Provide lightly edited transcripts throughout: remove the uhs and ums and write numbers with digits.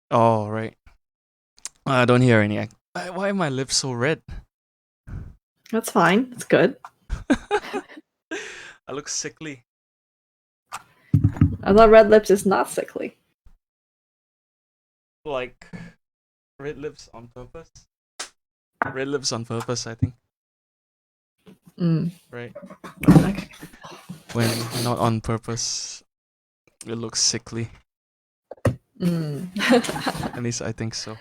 Oh, right. I don't hear any. Why are my lips so red? That's fine. It's good. I look sickly. I thought red lips is not sickly. Like red lips on purpose. Red lips on purpose, I think. Mm. Right. Okay. When not on purpose, it looks sickly. Mm. At least I think so.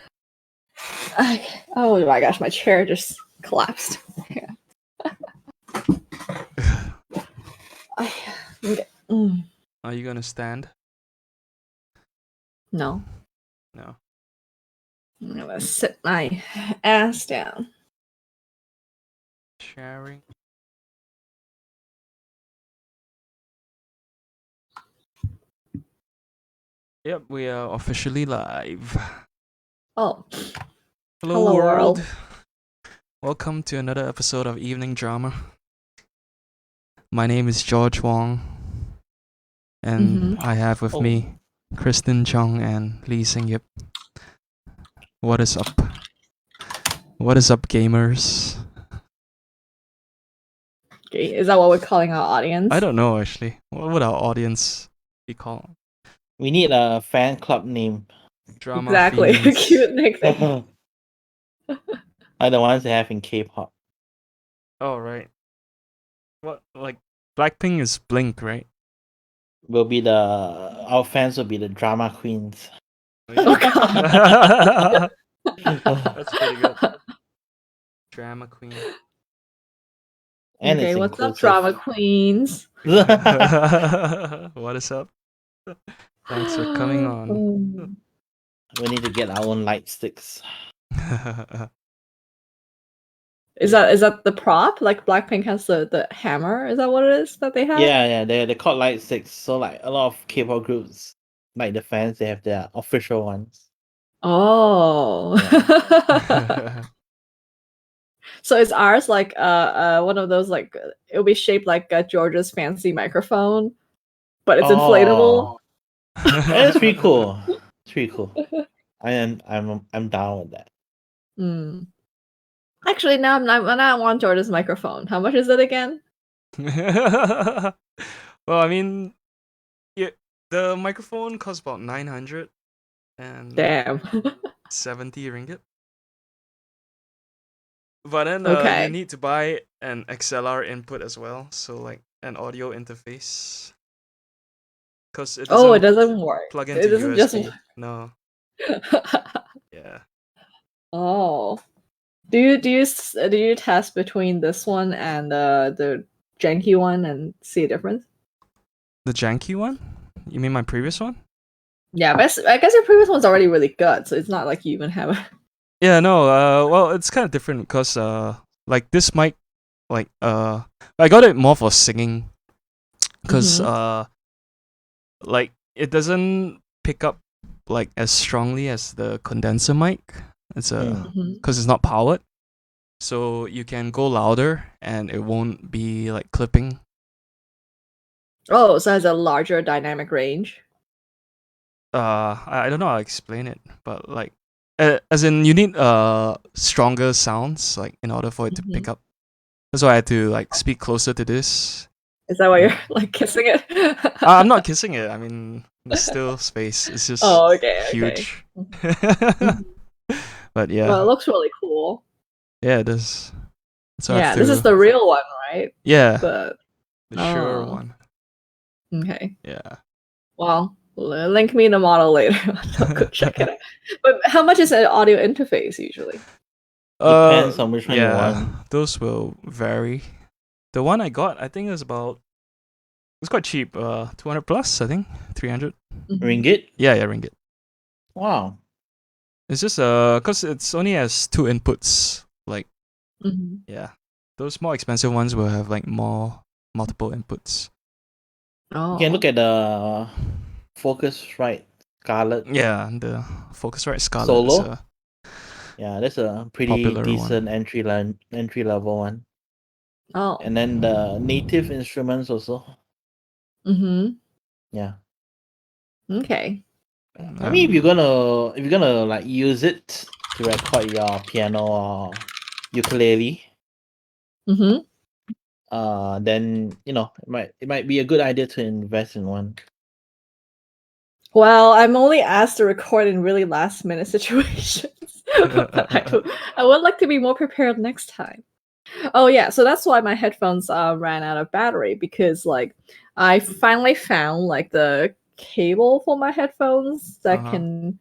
Oh my gosh, my chair just collapsed. Yeah. Okay. Are you gonna stand? No, No. I'm gonna sit my ass down. Sharing. Yep, we are officially live. Oh, Hello, hello world. world. Welcome to another episode of Evening Drama. My name is George Wong, and I have with me Kristen Chung and Lee Sing Yip. What is up? What is up, gamers? Okay, is that what we're calling our audience? I don't know actually. What would our audience be called? We need a fan club name. Drama Exactly. fiends. Cute nickname. Like the ones they have in K-pop. Oh right. What like Blackpink is Blink, right? Our fans will be the drama queens. Oh god. That's pretty good. Drama queen. And Okay, it's what's up, inclusive. drama queens? What is up? Thanks for coming on. We need to get our own light sticks. Is that the prop? Like Blackpink has the hammer? Is that what it is that they have? Yeah, they're called light sticks. So like a lot of K-pop groups, like the fans, they have their official ones. Oh. So is ours like one of those like it'll be shaped like George's fancy microphone, but it's inflatable. That's pretty cool. It's pretty cool. I'm down with that. Mm. Actually, now I want George's microphone. How much is it again? Well, I mean, yeah, the microphone costs about 900 and Damn. 70 ringgit. But then Okay. you need to buy an XLR input as well, so like an audio interface. Cause it Oh, it doesn't work. plug It into doesn't USB. just. No. Yeah. Oh. Do you test between this one and the janky one and see a difference? The janky one? You mean my previous one? Yeah, but I guess your previous one's already really good, so it's not like you even have a. Yeah, no. Well, it's kind of different because like this mic, like I got it more for singing, because like it doesn't pick up like as strongly as the condenser mic. It's because it's not powered, so you can go louder and it won't be like clipping. Oh, so it has a larger dynamic range. I don't know how to explain it, but like as in you need stronger sounds like in order for it to pick up. That's why I had to like speak closer to this. Is that why you're like kissing it? I'm not kissing it. I mean, there's still space. It's just huge. Okay. But yeah. Well, it looks really cool. Yeah, it is. So yeah, this is the real one, right? Yeah. The sure one. Okay. Yeah. Well, link me the model later. I'll go check it out. But how much is an audio interface usually? Depends on which one you want. Those will vary. The one I got, I think, is about. It's quite cheap. 200 plus, I think. 300 ringgit. Yeah, ringgit. Wow. It's just because it's only has 2 inputs. Like, Mm-hmm. yeah, those more expensive ones will have like multiple inputs. Oh. You can look at the Focusrite Scarlett. Yeah, the Focusrite Scarlett. Solo. Yeah, that's a pretty decent entry level one. Oh. And then the native instruments also. Mm-hmm. Yeah. Okay. I mean, if you're gonna like use it to record your piano or ukulele, Mm-hmm. then it might be a good idea to invest in one. Well, I'm only asked to record in really last minute situations. But I would like to be more prepared next time. Oh yeah, so that's why my headphones ran out of battery, because like I finally found like the cable for my headphones that can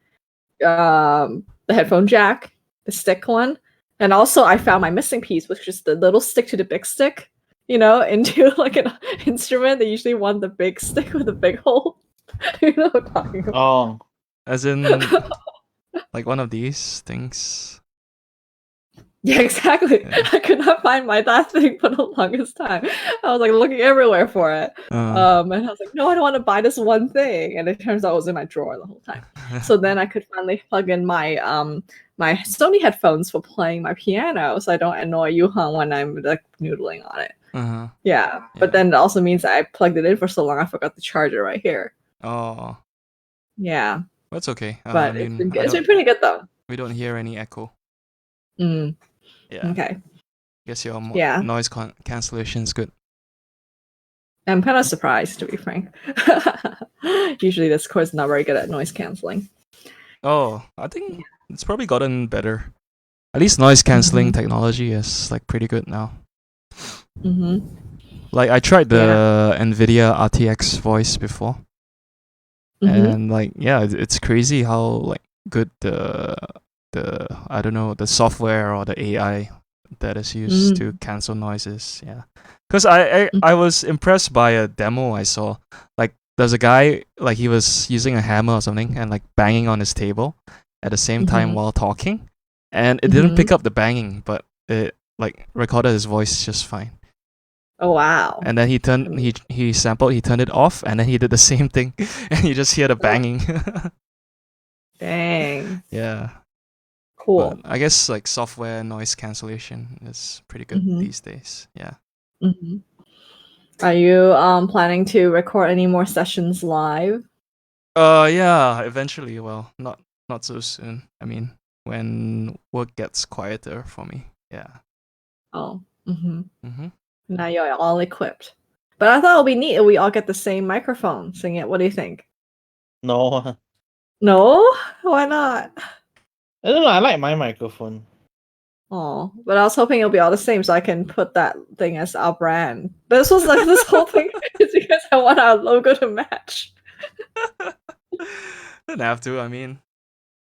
the headphone jack, the stick one, and also I found my missing piece, which is the little stick to the big stick. Into like an instrument, they usually want the big stick with a big hole. You know what I'm talking about? Oh, As in, like one of these things. Yeah, exactly. Yeah. I could not find that thing for the longest time. I was like looking everywhere for it. And I was like, no, I don't want to buy this one thing. And it turns out it was in my drawer the whole time. So then I could finally plug in my my Sony headphones for playing my piano, so I don't annoy Yuhan when I'm like noodling on it. Yeah, but then it also means that I plugged it in for so long I forgot the charger right here. Oh, Yeah, that's okay. but it's been pretty good though. We don't hear any echo. Mm. Yeah. Okay. Guess your Yeah. noise cancellation is good. I'm kind of surprised, to be frank. Usually Discord's not very good at noise canceling. Oh, I think it's probably gotten better. At least noise cancelling technology is like pretty good now. Like I tried the NVIDIA RTX voice before. And like it's crazy how like good the I don't know, the software or the AI that is used to cancel noises. Yeah. Because I was impressed by a demo I saw. Like there's a guy, like he was using a hammer or something and like banging on his table at the same time while talking, and it didn't pick up the banging, but it like recorded his voice just fine. Oh wow. And then he turned he sampled, he turned it off, and then he did the same thing, and you just hear the banging. Dang. Yeah. Cool. But I guess like software noise cancellation is pretty good these days. Yeah. Are you planning to record any more sessions live? Yeah, eventually. Well, not so soon. I mean, when work gets quieter for me. Yeah. Oh. Now you're all equipped. But I thought it would be neat if we all get the same microphone. Sing it. What do you think? no. No? Why not? I don't know. I like my microphone. Oh, but I was hoping it'll be all the same so I can put that thing as our brand. This was like this whole thing is because I want our logo to match. Don't have to. I mean,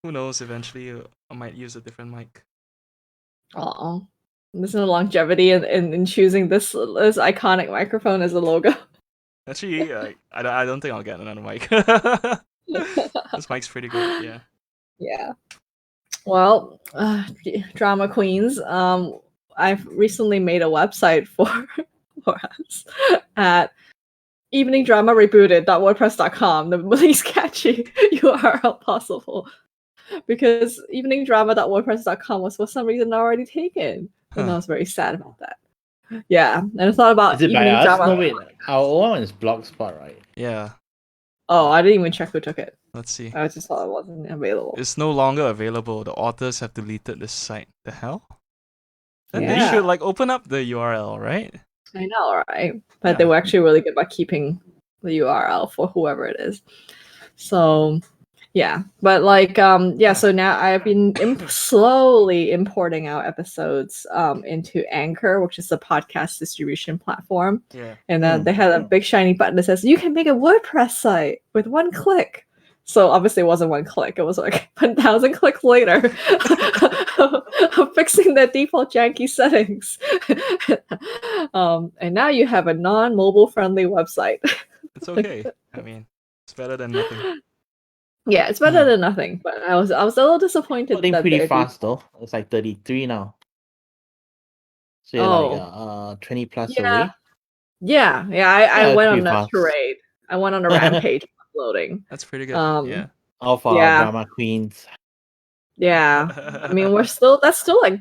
who knows? Eventually, I might use a different mic. Oh, there's no longevity in choosing this iconic microphone as a logo. Actually, I don't think I'll get another mic. This mic's pretty good. Yeah. Yeah. Well, drama queens. I've recently made a website for us at eveningdramarebooted.wordpress.com, the least catchy URL possible, because eveningdrama.wordpress.com was for some reason already taken, and I was very sad about that. Yeah, and I thought about Is it by evening us? drama. No, wait. Our old one is Blogspot, right? Yeah. Oh, I didn't even check who took it. Let's see. I just thought it wasn't available. It's no longer available. The authors have deleted this site. The hell? Then they Yeah. should like open up the URL, right? I know, right? But they were actually really good about keeping the URL for whoever it is. So, yeah. But like, so now I've been slowly importing our episodes into Anchor, which is a podcast distribution platform. Yeah. And then they had a big shiny button that says, you can make a WordPress site with one click. So obviously it wasn't one click. It was like 1,000 clicks later of fixing the default janky settings. And now you have a non-mobile friendly website. It's okay. I mean, it's better than nothing. Yeah, it's better than nothing. But I was a little disappointed. Loading that pretty fast though. It's like 33 now. So you're like 20 plus away. Yeah. I went on a fast. parade. I went on a rampage uploading. That's pretty good. Yeah. All for our drama queens. Yeah. I mean, that's still like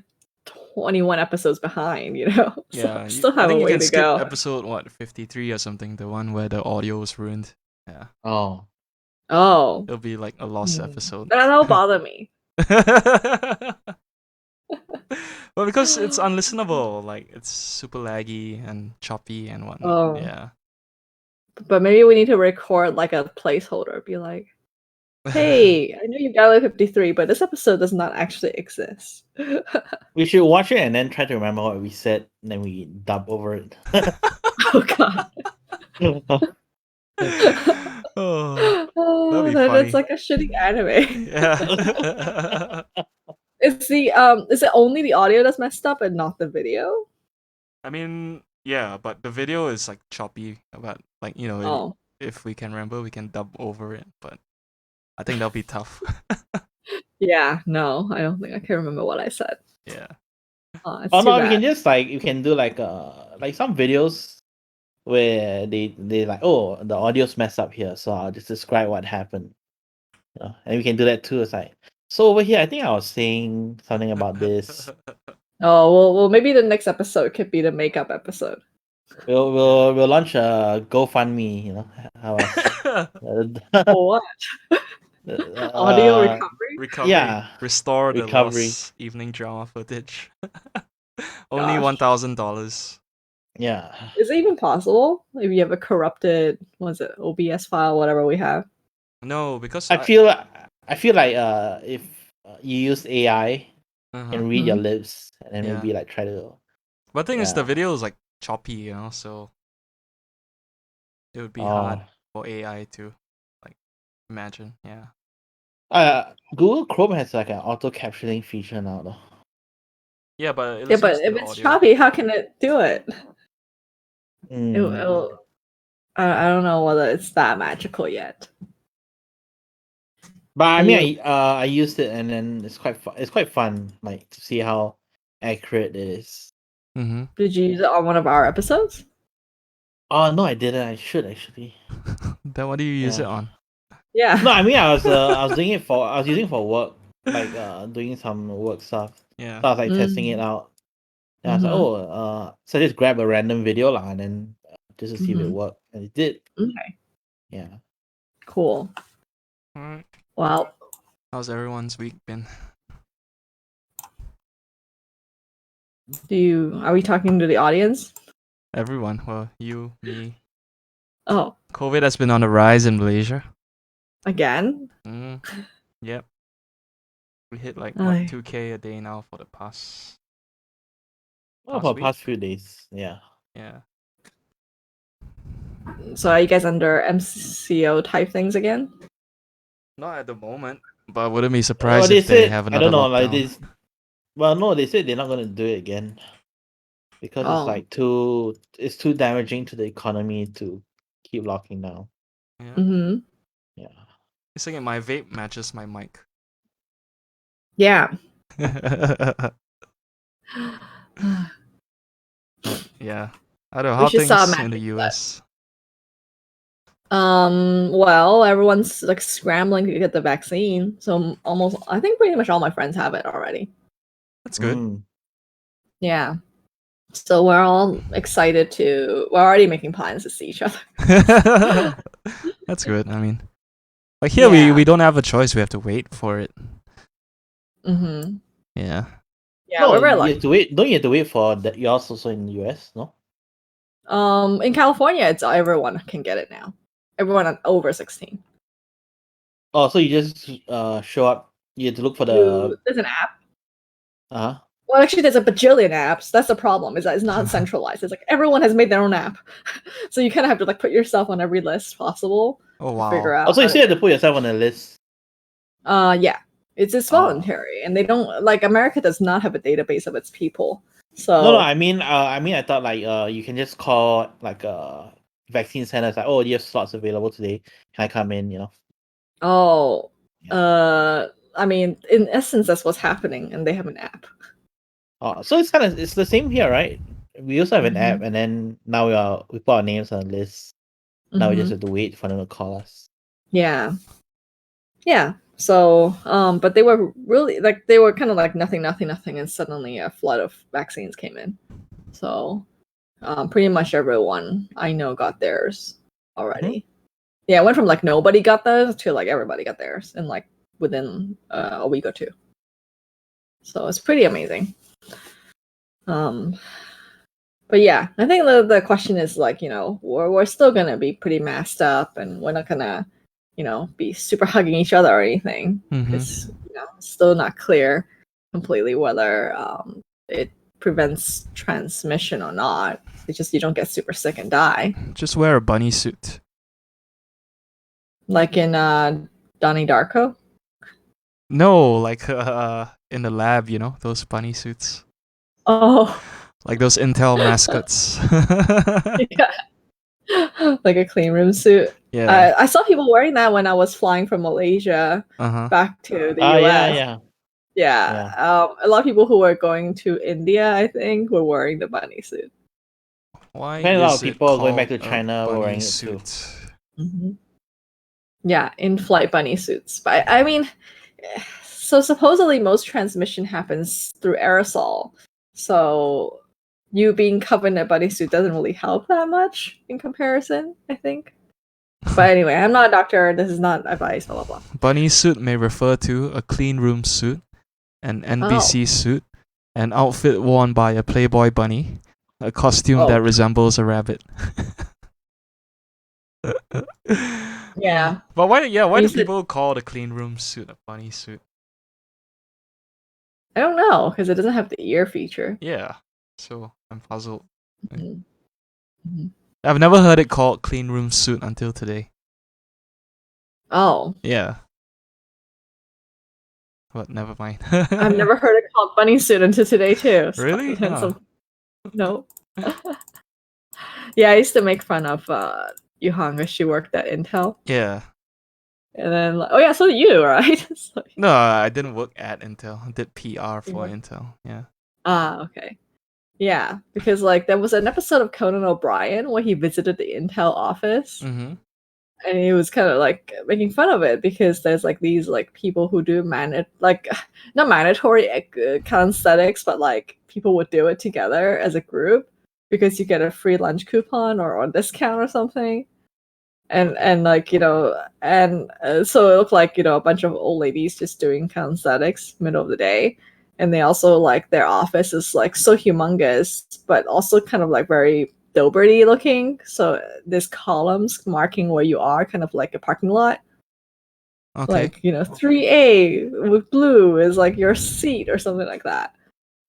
21 episodes behind, you know? Yeah. So still have a way to go. Episode 53 or something, the one where the audio was ruined. Yeah. Oh. Oh, It'll be like a lost episode. that'll bother me. Well, because it's unlistenable, like it's super laggy and choppy and whatnot. Oh. Yeah. But maybe we need to record like a placeholder. Be like, hey, I know you downloaded 53, but this episode does not actually exist. We should watch it and then try to remember what we said, and then we dub over it. Oh god. Oh, that'd be That's funny. like a shitty anime. Yeah. Is it only the audio that's messed up and not the video? I mean, yeah, but the video is like choppy. But like Oh. if we can remember, we can dub over it. But I think that'll be tough. Yeah, no, I don't think I can remember what I said. Yeah. It's Oh too no, we bad. can just you can do like some videos where they like, oh, the audio's messed up here, so I'll just describe what happened. And we can do that too. It's like, so over here, I think I was saying something about this. Oh well, maybe the next episode could be the makeup episode. We'll launch a GoFundMe. How For what? Audio uh, recovery? Yeah, Restore the recovery. lost evening drama footage. Only Gosh. $1,000. Yeah. Is it even possible if you have a corrupted, what's it, OBS file, whatever we have? No, because I feel like if you use AI Uh-huh. and read your lips, and then Yeah. maybe like try to. But the thing is, the Yeah. video is like choppy, so it would be hard for AI to like imagine. Yeah. Google Chrome has like an auto captioning feature now, though. Yeah, but Yeah, but if it's choppy, how can it do it? I don't know whether it's that magical yet. But I mean, I used it, and then it's quite fun, like to see how accurate it is. Mm-hmm. Did you use it on one of our episodes? Oh no, I didn't. I should actually. Then what do you use it on? Yeah. No, I mean I was using it for work, like doing some work stuff. Yeah. So I was like testing it out. And I was like, so I just grab a random video lah, and then just to see if it worked, and it did. Okay. Yeah. Cool. Alright. Wow. How's everyone's week been? Are we talking to the audience? Everyone. Well, you, me. Oh, COVID has been on the rise in Malaysia. again? Yep. We hit like Aye. 2K a day now for the past. Well, for the past few days, yeah. Yeah. So are you guys under MCO type things again? Not at the moment, but I wouldn't be surprised if they have another I don't know, lockdown. like this. Well, no, they said they're not gonna do it again because it's like it's too damaging to the economy to keep locking down. Yeah. Mm-hmm. Yeah. It's like my vape matches my mic. Yeah. Yeah. I don't know how should start things in the matching US. Well, everyone's like scrambling to get the vaccine. So I think pretty much all my friends have it already. That's good. Yeah. So we're all excited we're already making plans to see each other. That's good. I mean, like here we don't have a choice. We have to wait for it. Mm-hmm. Yeah. Yeah, No, we're very you lucky. have to wait. Don't you have to wait for that? Yours also in the US, no? In California, it's everyone can get it now. Everyone over 16. Oh, so you just show up. You have to look for the. There's an app. Uh-huh. Well, actually, there's a bajillion apps. That's the problem. Is that it's not centralized. It's like everyone has made their own app, so you kind of have to like put yourself on every list possible. Oh wow. To figure out. Also, you still have to put yourself on a list. Yeah, it's voluntary, and they don't like America does not have a database of its people. So No, I mean, I thought like you can just call like vaccine centers like, oh, you have slots available today. Can I come in? Oh, I mean, in essence, that's what's happening, and they have an app. Oh, so it's the same here, right? We also have an app, and then now we put our names on a list. Now we just have to wait for them to call us. Yeah. So, but they were really like they were kind of like nothing, and suddenly a flood of vaccines came in. So, pretty much everyone I know got theirs already. Yeah, it went from like nobody got theirs to like everybody got theirs in like within a week or two. So it's pretty amazing. But yeah, I think the question is like, we're still gonna be pretty masked up, and we're not gonna, be super hugging each other or anything. It's still not clear completely whether it prevents transmission or not. It's just you don't get super sick and die. Just wear a bunny suit. Like in Donnie Darko? No, like in the lab, those bunny suits. Oh. Like those Intel mascots. Yeah. Like a clean room suit. Yeah. I saw people wearing that when I was flying from Malaysia back to the US. Yeah. A lot of people who were going to India, I think, were wearing the bunny suit. Why a lot is of people it going back to called a China bunny wearing it suit? too. Mm-hmm. Yeah, in-flight bunny suits. But I mean, so supposedly most transmission happens through aerosol. So you being covered in a bunny suit doesn't really help that much in comparison, I think. But anyway, I'm not a doctor. This is not advice, blah, blah, blah. Bunny suit may refer to a clean room suit, an NBC suit, an outfit worn by a Playboy bunny, a costume that resembles a rabbit. Yeah. But why do people call the clean room suit a bunny suit? I don't know, because it doesn't have the ear feature. Yeah. So I'm puzzled. Mm-hmm. I've never heard it called clean room suit until today. Oh. Yeah. But never mind. I've never heard it called bunny suit until today too. Really? No. Yeah, I used to make fun of Yuhang because she worked at Intel. Yeah. And then, oh yeah, so did you, right? No, I didn't work at Intel. I did PR for Intel. Yeah. Ah, okay. Yeah, because like there was an episode of Conan O'Brien where he visited the Intel office. Mm-hmm. And he was kind of like making fun of it because there's like these like people who do not mandatory calisthenics, but like people would do it together as a group because you get a free lunch coupon or discount or something. And like so it looked like a bunch of old ladies just doing calisthenics middle of the day, and they also like their office is like so humongous, but also kind of like very Dilberty looking. So there's columns marking where you are, kind of like a parking lot. Okay. Like 3A with blue is like your seat or something like that.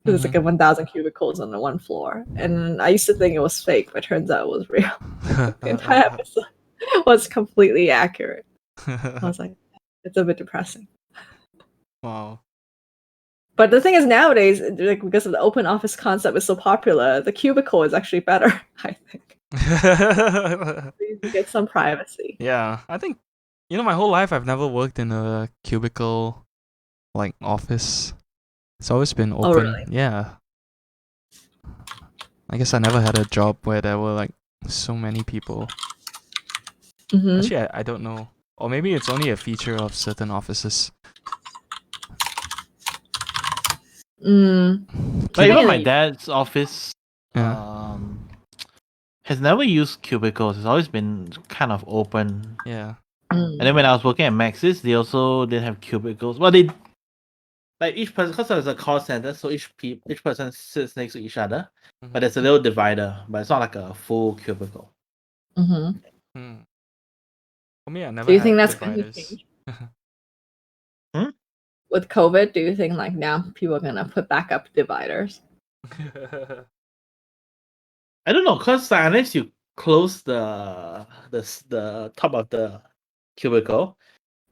There's like a 1,000 cubicles on the one floor, and I used to think it was fake, but turns out it was real. The entire episode was completely accurate. I was like, it's a bit depressing. Wow. But the thing is, nowadays, like because of the open office concept is so popular, the cubicle is actually better, I think. You get some privacy. Yeah, I think my whole life I've never worked in a cubicle like office. It's always been open. Oh, really? Yeah. I guess I never had a job where there were like so many people. Mm-hmm. Actually, I don't know. Or maybe it's only a feature of certain offices. But even my dad's office has never used cubicles. It's always been kind of open. Yeah. And then when I was working at Maxis, they also didn't have cubicles. Well, they like each person, because there's a call center, so each person sits next to each other. Mm-hmm. But there's a little divider, but it's not like a full cubicle. Mm-hmm. For me, I never. Do you think that's going to change? With COVID, do you think like now people are gonna put back up dividers? I don't know, cause unless you close the top of the cubicle,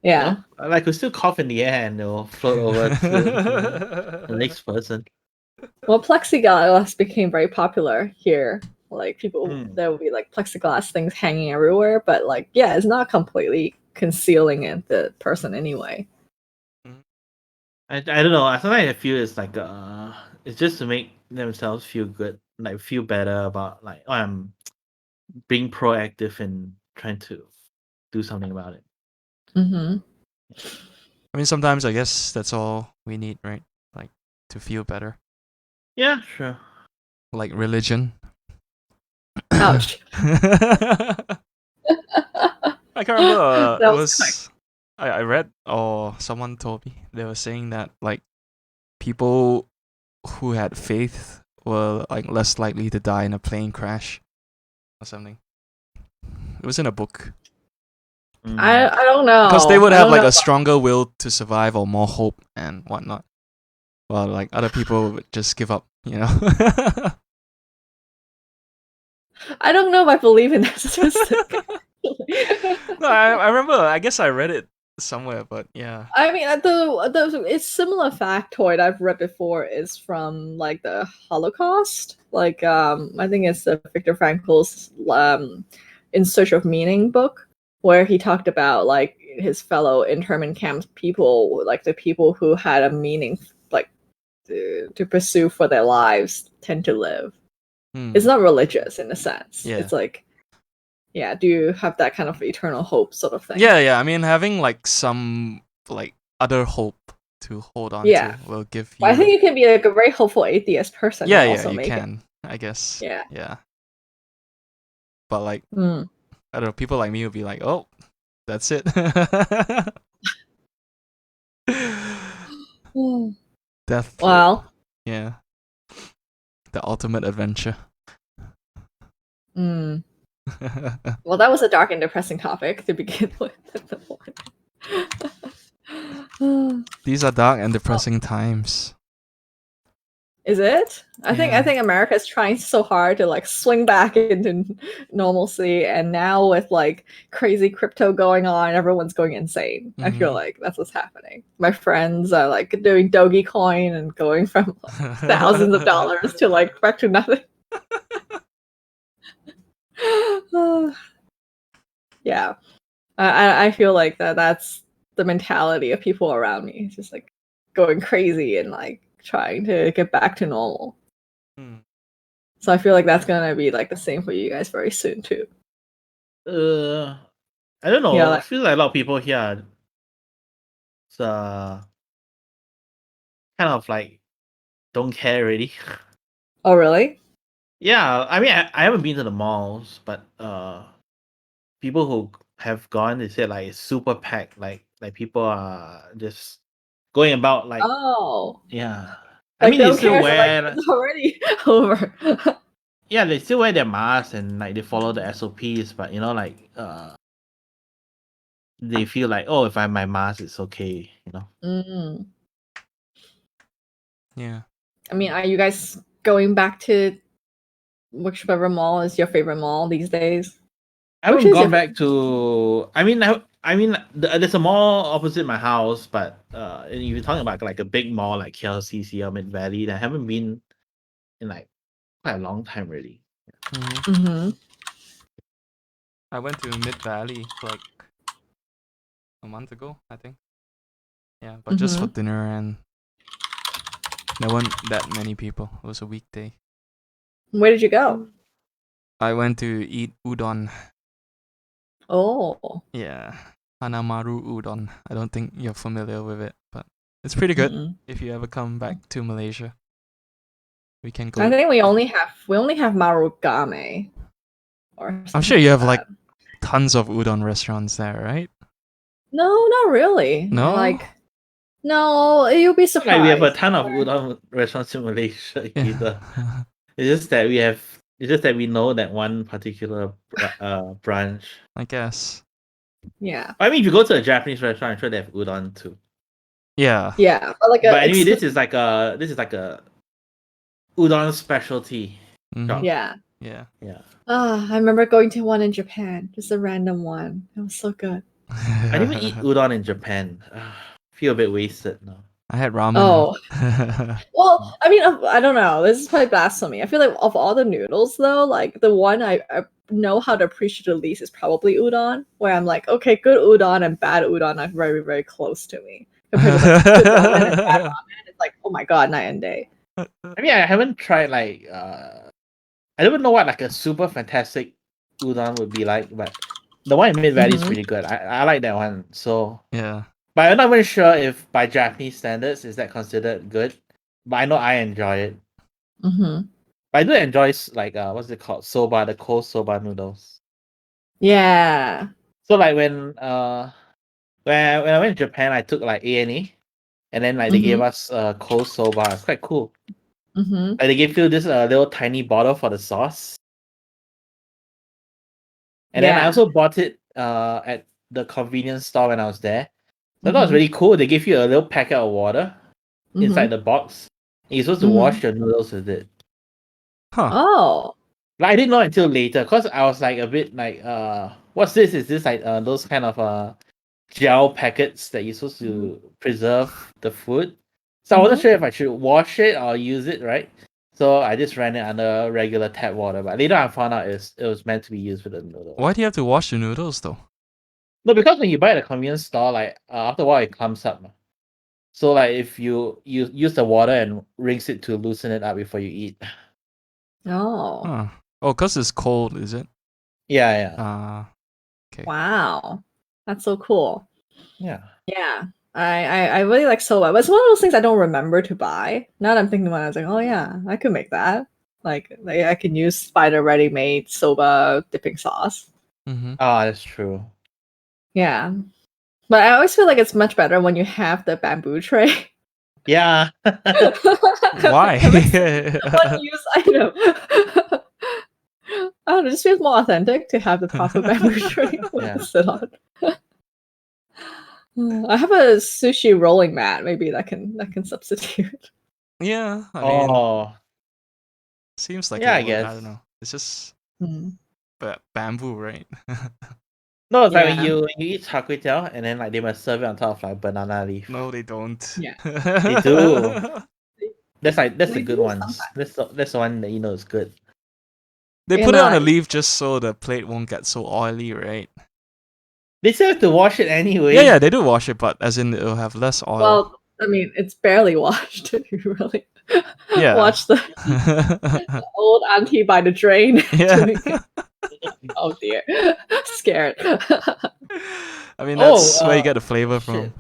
like you still cough in the air and it'll float over to the next person. Well, plexiglass became very popular here. Like people, there will be like plexiglass things hanging everywhere, but like it's not completely concealing the person anyway. I don't know. Sometimes I feel it's like it's just to make themselves feel good, like feel better about like I'm being proactive and trying to do something about it. Mm-hmm. I mean, sometimes I guess that's all we need, right? Like to feel better. Yeah, sure. Like religion. Ouch. I can't remember. That It was was I read or someone told me they were saying that like people who had faith were like less likely to die in a plane crash or something. It was in a book I don't know. because they would I have don't like know. a stronger will to survive or more hope and whatnot. Well, like other people would just give up, you know. I don't know if I believe in that statistic. No, I remember. I guess I read it somewhere, but yeah. I mean, the it's similar factoid I've read before is from like the Holocaust. Like, I think it's the Viktor Frankl's In Search of Meaning book, where he talked about like his fellow internment camp people, like the people who had a meaning, like to pursue for their lives, tend to live. It's not religious in a sense. Yeah. It's like, yeah, do you have that kind of eternal hope sort of thing? Yeah. I mean, having like some like other hope to hold on Yeah. to will give you. But I think you can be like a very hopeful atheist person yeah, and yeah, also you make can. I guess. Yeah. Yeah. But like, it. Mm. I don't know. People like me would be like, "Oh, that's it." Death. Well, Yeah. The ultimate adventure. mm. Well, that was a dark and depressing topic to begin with. These are dark and depressing times. Is it? I Yeah. think America is trying so hard to like swing back into normalcy, and now with like crazy crypto going on, everyone's going insane. I feel like that's what's happening. My friends are like doing Dogecoin and going from like, thousands of dollars to like back to nothing. Yeah, I feel like that's the mentality of people around me. It's just like going crazy and like trying to get back to normal. So I feel like that's gonna be like the same for you guys very soon too. I don't know. Yeah, I like- feel like a lot of people here kind of like don't care really. Oh really? Yeah, I mean, I haven't been to the malls, but people who have gone, they said like it's super packed. Like people are just going about like Oh, yeah. I like mean, they they don't still care. So like wear it's already over. yeah, they still wear their masks and like they follow the SOPs, but you know, like they feel like, oh, if I have my mask, it's okay, you know. Mm. Yeah. I mean, are you guys going back to whichever mall is your favorite mall these days? I Which haven't is gone your back to. I mean, there's a mall opposite my house, but if you're talking about like a big mall like KLCC or Mid Valley, then I haven't been in like quite a long time really. Mm-hmm. I went to Mid Valley like a month ago, I think. Yeah, but just for dinner, and there weren't that many people. It was a weekday. Where did you go? I went to eat udon. Oh. Yeah, Hanamaru udon. I don't think you're familiar with it, but it's pretty good. Mm-mm. If you ever come back to Malaysia, we can go. I think we only have marugame. Or I'm sure you have that. like tons of udon restaurants there, right? No, not really. No? Like, no, you'll be surprised. Like we have a ton of udon restaurants in Malaysia either. It's just that we know that one particular branch. I guess. Yeah. I mean, if you go to a Japanese restaurant, I'm sure they have udon too. Yeah. Yeah, but like But anyway, this is like a udon specialty shop. Yeah. Yeah. Yeah. I remember going to one in Japan, just a random one. It was so good. I didn't even eat udon in Japan. Feel a bit wasted now. I had ramen. Oh. Well, I mean, I don't know. This is probably blasphemy. I feel like of all the noodles, though, like the one I know how to appreciate the least is probably udon. Where I'm like, okay, good udon and bad udon are very, very close to me. Compared to like good ramen and bad ramen, it's like, oh my god, night and day. I mean, I haven't tried like I don't know what like a super fantastic udon would be like, but the one in Mid Valley is pretty good. I like that one. So yeah. but I'm not even sure if by Japanese standards is that considered good. But I know I enjoy it. Mm-hmm. But I do enjoy like what's it called? Soba, the cold soba noodles. Yeah. So like when I went to Japan, I took like A&E, and then like they gave us cold soba. It's quite cool. Mm-hmm. Like they give you this little tiny bottle for the sauce, and then I also bought it at the convenience store when I was there. So I thought it was really cool. They give you a little packet of water inside the box. And you're supposed to wash your noodles with it. Huh. Oh. Like I didn't know until later, because I was like a bit like what's this? Is this like those kind of gel packets that you're supposed to preserve the food? So I wasn't sure if I should wash it or use it, right? So I just ran it under regular tap water. But later I found out it was meant to be used with the noodle. Why do you have to wash the noodles though? No, because when you buy at a convenience store, like after a while it comes up. So like if you use the water and rinse it to loosen it up before you eat. Oh. Huh. Oh, because it's cold, is it? Yeah. Okay. Wow. That's so cool. Yeah. Yeah. I really like soba, but it's one of those things I don't remember to buy. Now that I'm thinking about it, I was like, oh yeah, I could make that. Like I can use buy the ready-made soba dipping sauce. Mm-hmm. Oh, that's true. Yeah. But I always feel like it's much better when you have the bamboo tray. Yeah. Why? Unused item. I don't know, it just feels more authentic to have the proper bamboo tray to sit on. I have a sushi rolling mat. Maybe that can substitute. Yeah, I mean, Oh. seems like Yeah, it I would. I guess. don't know. It's just Mm. bamboo, right? No, it's like when Yeah. you eat char kway teow and then like they must serve it on top of like banana leaf. No, they don't. Yeah. They do. That's They the good do ones. sometimes. That's the one that you know is good. They In put it on a leaf just so the plate won't get so oily, right? They still have to wash it anyway. Yeah, they do wash it, but as in it'll have less oil. Well, I mean, it's barely washed. If you really watch the old auntie by the drain. Yeah. Oh dear, scared. I mean, that's where you get the flavor shit.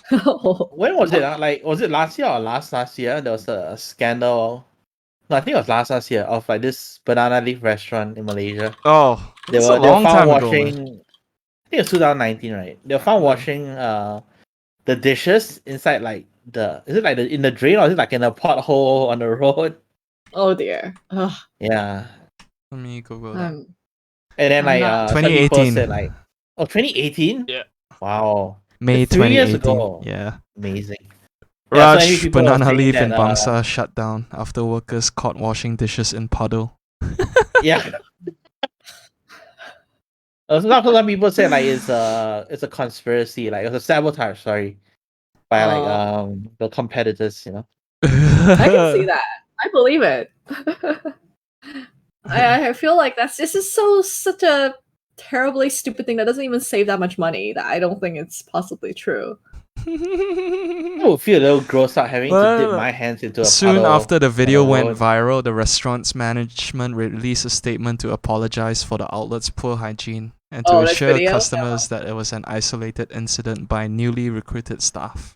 from. When was it? Like, was it last year or last year? There was a scandal. No, I think it was last year of like this banana leaf restaurant in Malaysia. Oh, They it's were a long found time washing. ago, man. I think it was 2019, right? They were found washing the dishes inside like is it like in the drain or is it like in a pothole on the road? Oh dear. Ugh. Yeah. Let me Google that. Um, And then I'm like not- some people 2018. said like, oh, 2018? Yeah. Wow. May 3 years 2018. ago. Yeah. Amazing. Yeah, so many Raj people were banana saying leaf that, in Bangsa shut down after workers caught washing dishes in puddle. Yeah. Some people say like it's a conspiracy, like it's a sabotage, sorry, by like the competitors, you know. I can see that. I believe it. I feel like this is such a terribly stupid thing that doesn't even save that much money that I don't think it's possibly true. I would feel a little gross out having to dip my hands into a Soon puddle after the video on the went road. viral, the restaurant's management released a statement to apologize for the outlet's poor hygiene and to this assure video? customers that it was an isolated incident by newly recruited staff.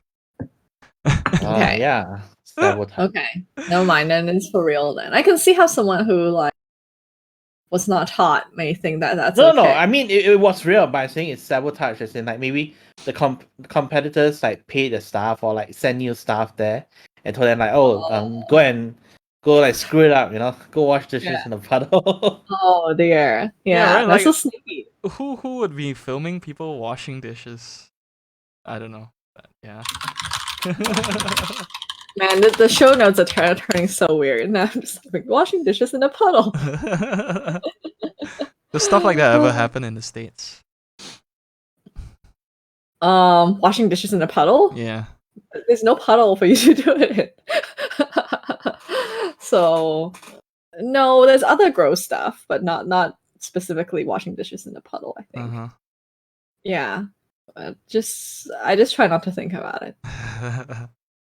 Okay. Yeah. Sabotage. Okay, never mind. Then it's for real. Then I can see how someone who like was not taught may think that that's No, okay. no. I mean, it was real, but I'm saying it's sabotage. As in, like maybe the competitors like pay the staff or like send new staff there and told them like, go like screw it up, you know, go wash dishes in the puddle. Oh dear. Yeah, right, that's so like- sneaky. Who would be filming people washing dishes? I don't know. But yeah. Man, the show notes are turning so weird. Now I'm just like washing dishes in a puddle. Does stuff like that ever happen in the States? Washing dishes in a puddle? Yeah. There's no puddle for you to do it in. So no, there's other gross stuff, but not specifically washing dishes in a puddle, I think. Uh-huh. Yeah. I just try not to think about it.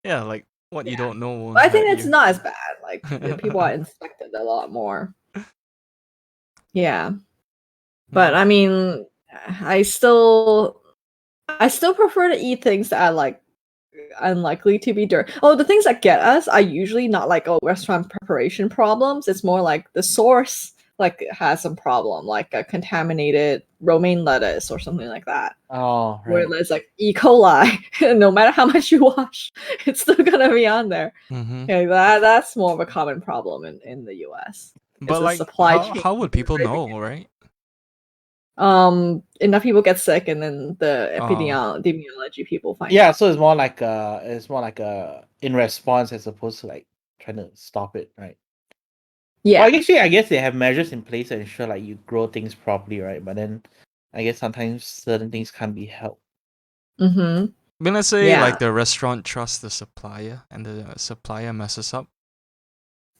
Yeah, like what you don't know won't But I think hurt it's you. not as bad. Like people are inspected a lot more. Yeah. But I mean, I still prefer to eat things that are like unlikely to be dirty. Oh, the things that get us are usually not like restaurant preparation problems. It's more like the source like has some problem, like a contaminated romaine lettuce or something like that, Oh, where right. there's like E. coli, and no matter how much you wash, it's still gonna be on there. Mm-hmm. Okay, that's more of a common problem in the U.S. It's But a like, supply chain. how would people very know, big- right? Enough people get sick, and then the Oh. epidemiology people find Yeah, out. so it's more like in response as opposed to like trying to stop it, right? Yeah. Well, actually, I guess they have measures in place to ensure like you grow things properly, right? But then I guess sometimes certain things can't be helped. Mm-hmm. I mean, let's say Yeah. like the restaurant trusts the supplier, and the supplier messes up.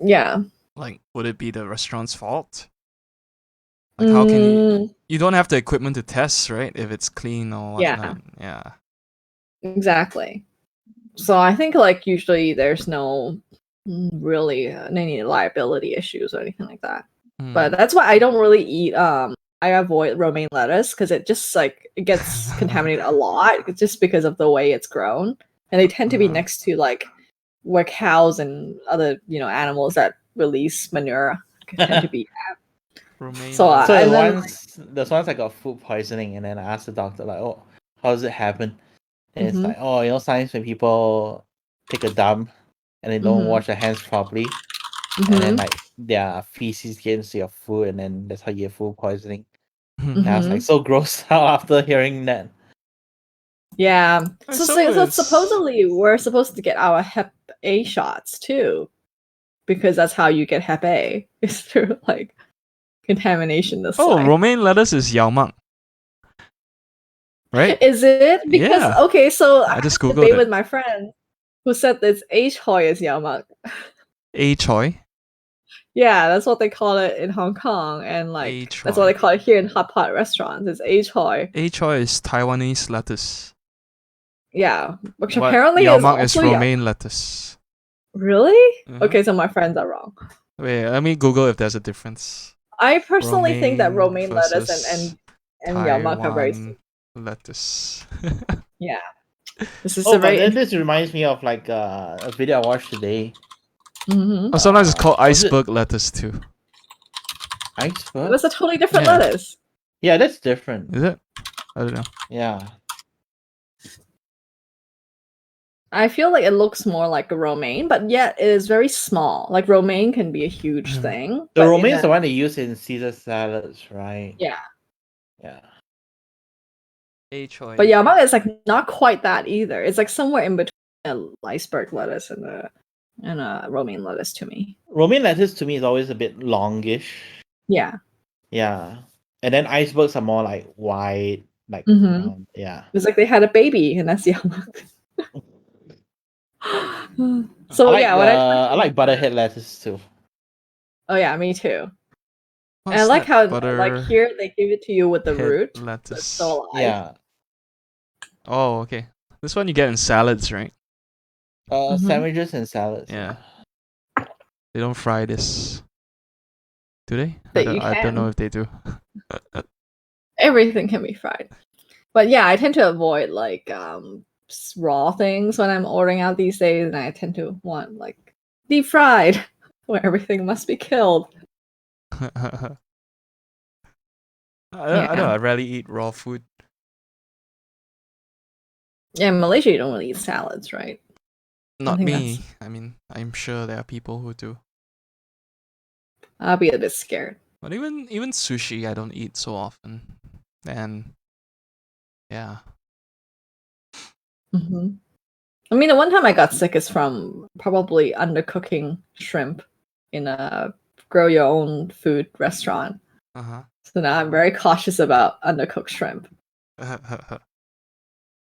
Yeah. Like, would it be the restaurant's fault? Like, how can you don't have the equipment to test, right? If it's clean or Yeah. whatnot. Yeah. Exactly. So I think like usually there's no really any liability issues or anything like that. But that's why I don't really eat. I avoid romaine lettuce because it just like it gets contaminated a lot just because of the way it's grown, and they tend to be next to like where cows and other animals that release manure tend to be. Romaine So, lettuce. So and then there's once I got food poisoning, and then I asked the doctor like, "Oh, how does it happen?" And it's Mhm. like, "Oh, sometimes when people take a dump and they don't Mhm. wash their hands properly, and then Mhm. like their feces get into your food, and then that's how you get food poisoning." Hmm. And I was like so grossed out after hearing that. Yeah. So So it's- supposedly we're supposed to get our Hep A shots too, because that's how you get Hep A is through like contamination this Oh, way. romaine lettuce is yao mang. Right? Is it? Because Yeah. okay, so I just had a googled debate it. with my friend who said this choy is yamak. A choy. Yeah, that's what they call it in Hong Kong, and like that's what choy. they call it here in hot pot restaurants. It's choy. A choy is Taiwanese lettuce. Yeah, which But apparently yao is mang is also romaine lettuce. Really? Mhm. Okay, so my friends are wrong. Wait, let me Google if there's a difference. I personally think that Romaine romaine lettuce versus and yamak are very Taiwan lettuce. yeah. This is Oh, a but very then this reminds me of like a video I watched today. mm-hmm. Oh, sometimes it's called Was it iceberg lettuce too. iceberg? That's a totally different Yeah. lettuce. Yeah, that's different. Is it? I don't know. Yeah. I feel like it looks more like a romaine, but yet it is very small. Like romaine can be a huge thing. The but in romaine is a- the one they use in Caesar salads, right? Yeah. Yeah. A choy. But yamak is like not quite that either. It's like somewhere in between an iceberg lettuce and a romaine lettuce to me. Romaine lettuce to me is always a bit longish. Yeah. Yeah. And then icebergs are more like wide, like Mhm. round. Yeah. It's like they had a baby and that's yamak. So I like when I like butterhead lettuce too. oh yeah, me too. What's And I like that? how Butter like here they give it to you with the head root. lettuce. That's still alive. Yeah. Oh, okay. This one you get in salads, right? Mhm. Sandwiches and salads. Yeah. They don't fry this. Do they? That you I don't know can. if they do. Everything can be fried. But yeah, I tend to avoid like raw things when I'm ordering out these days, and I tend to want like deep fried, where everything must be killed. I don't know. I rarely eat raw food. Yeah, in Malaysia you don't really eat salads, right? Not think me. I mean, I'm sure there are people who do. I'll be a bit scared. But even sushi, I don't eat so often. And yeah. Hmm. I mean, the one time I got sick is from probably undercooking shrimp in a grow your own food restaurant. Uh So now I'm very cautious about undercooked shrimp. huh.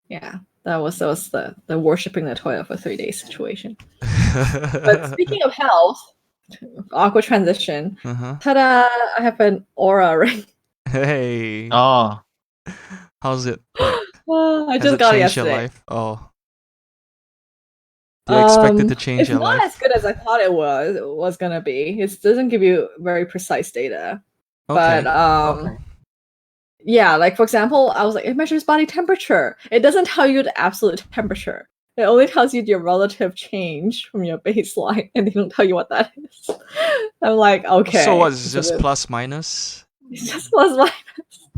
Yeah, that was the worshipping the toilet for 3 days situation. But speaking of health, awkward transition. Uh-huh. Ta-da! I have an aura ring. Hey. Oh. How's it? Like, I has just it got it changed your yesterday. life? Oh. Do you expect it to change It's your not life? as good as I thought it was gonna be. It doesn't give you very precise data. Okay. But yeah, like for example, I was like, it measures body temperature. It doesn't tell you the absolute temperature. It only tells you your relative change from your baseline, and they don't tell you what that is. I'm like, okay. So what is it's it, just plus minus? It's just plus minus.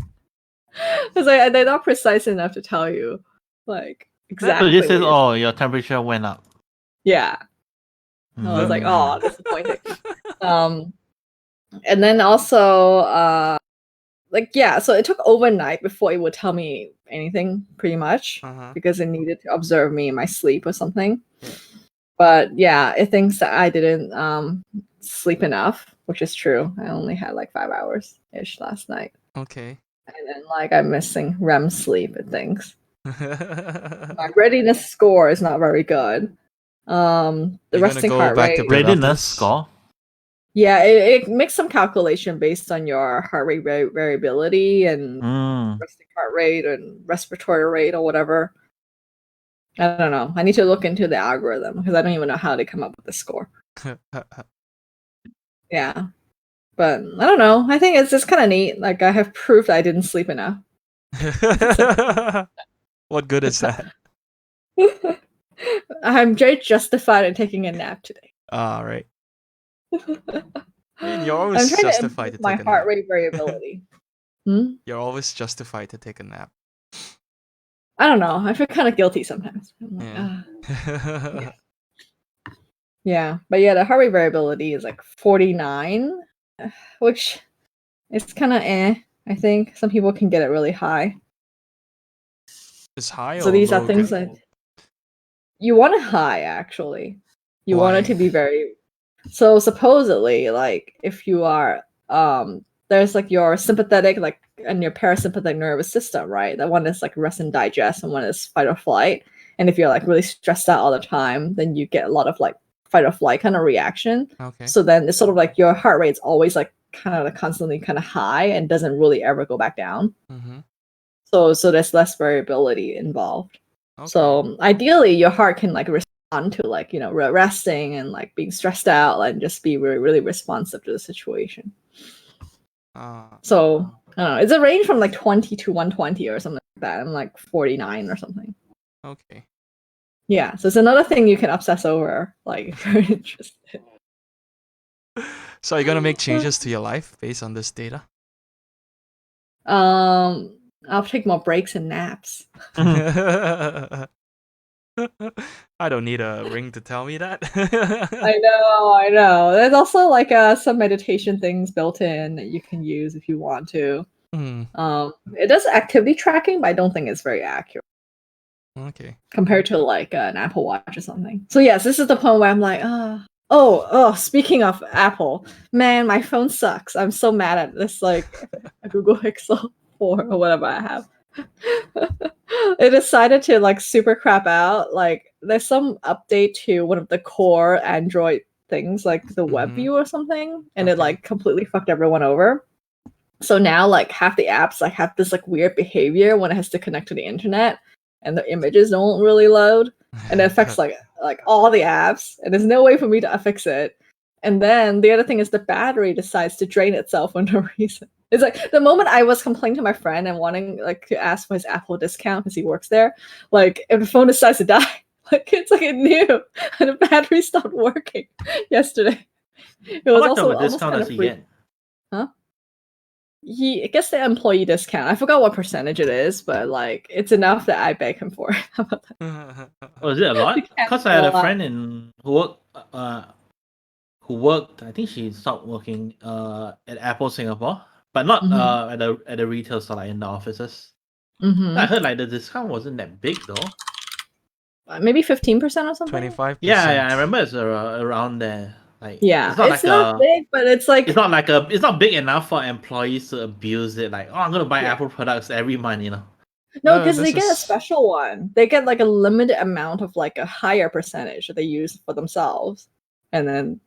It's like they're not precise enough to tell you, like So exactly. this says, what oh, your temperature went up. yeah. I was like, oh, Mm. disappointing. And then also, like yeah, so it took overnight before it would tell me anything, pretty much, because it needed to observe me in my sleep or something. Yeah. But yeah, it thinks that I didn't sleep enough, which is true. I only had like 5 hours ish last night. Okay. And then like I'm missing REM sleep, it thinks. My readiness score is not very good. The You're resting gonna go heart back rate. to bed after Readiness this? score. Yeah, it makes some calculation based on your heart rate variability and resting heart rate and respiratory rate or whatever. I don't know. I need to look into the algorithm because I don't even know how they come up with the score. Yeah. But I don't know. I think it's just kind of neat. Like I have proof that I didn't sleep enough. What good is that? I'm very justified in taking a nap today. Right. I mean, you're I'm always trying to justified to improve my take a heart nap. rate variability. You're always justified to take a nap. I don't know. I feel kind of guilty sometimes. I'm like, Yeah. yeah, but yeah, the heart rate variability is like 49, which is kind of I think some people can get it really high. It's high So or these are low things good? that you want it high, actually. You want it to be very. So supposedly, like if you are there's like your sympathetic like and your parasympathetic nervous system, right? That one is like rest and digest, and one is fight or flight. And if you're like really stressed out all the time, then you get a lot of like fight or flight kind of reaction. Okay. So then it's sort of like your heart rate's always like kind of like constantly kind of high and doesn't really ever go back down. So there's less variability involved. Okay. So ideally, your heart can like respond to like resting and like being stressed out and just be really really responsive to the situation. So I don't know. It's a range from like 20 to 120 or something like that. I'm like 49 or something. Okay. Yeah. So it's another thing you can obsess over, like if you're interested. So are you gonna make changes to your life based on this data? I'll take more breaks and naps. I don't need a ring to tell me that. I know. There's also like some meditation things built in that you can use if you want to. It does activity tracking, but I don't think it's very accurate. Okay. Compared to like an Apple Watch or something. So yes, this is the point where I'm like, oh, speaking of Apple, man, my phone sucks. I'm so mad at this like Google Pixel 4 or whatever I have. It decided to like super crap out. Like there's some update to one of the core Android things, like the web view or something, and it like completely fucked everyone over. So now like half the apps like have this like weird behavior when it has to connect to the internet, and the images don't really load, and it affects like all the apps, and there's no way for me to fix it. And then the other thing is the battery decides to drain itself for no reason. It's like the moment I was complaining to my friend and wanting like to ask for his Apple discount because he works there, like if the phone decides to die, like it's like it knew and the battery stopped working yesterday. It was How much also of a discount almost does he get? Huh? He gets the employee discount. I forgot what percentage it is, but like it's enough that I beg him for it. How about that? Oh, is it a lot? Because I had a friend who worked. I think she stopped working at Apple Singapore, but not at the retail store, like in the offices. I heard like the discount wasn't that big though. Maybe 15% or something. 25%. Yeah, I remember it's around there. Like yeah, it's not big, but it's like it's not big enough for employees to abuse it. Like, oh, I'm gonna buy Apple products every month, you know. No, because they get a special one. They get like a limited amount of like a higher percentage that they use for themselves, and then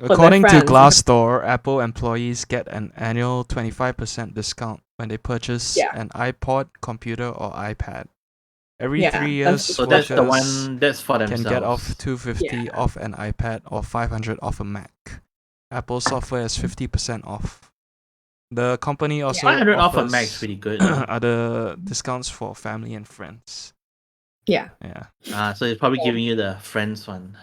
according to Glassdoor, Apple employees get an annual 25% discount when they purchase an iPod, computer, or iPad. Every 3 years, so that's the one that's for themselves. Can get off $250 off an iPad or $500 off a Mac. Apple software is 50% off. The company also $500 off a offers Mac is pretty good. other discounts for family and friends. Yeah. Yeah. So it's probably giving you the friends one.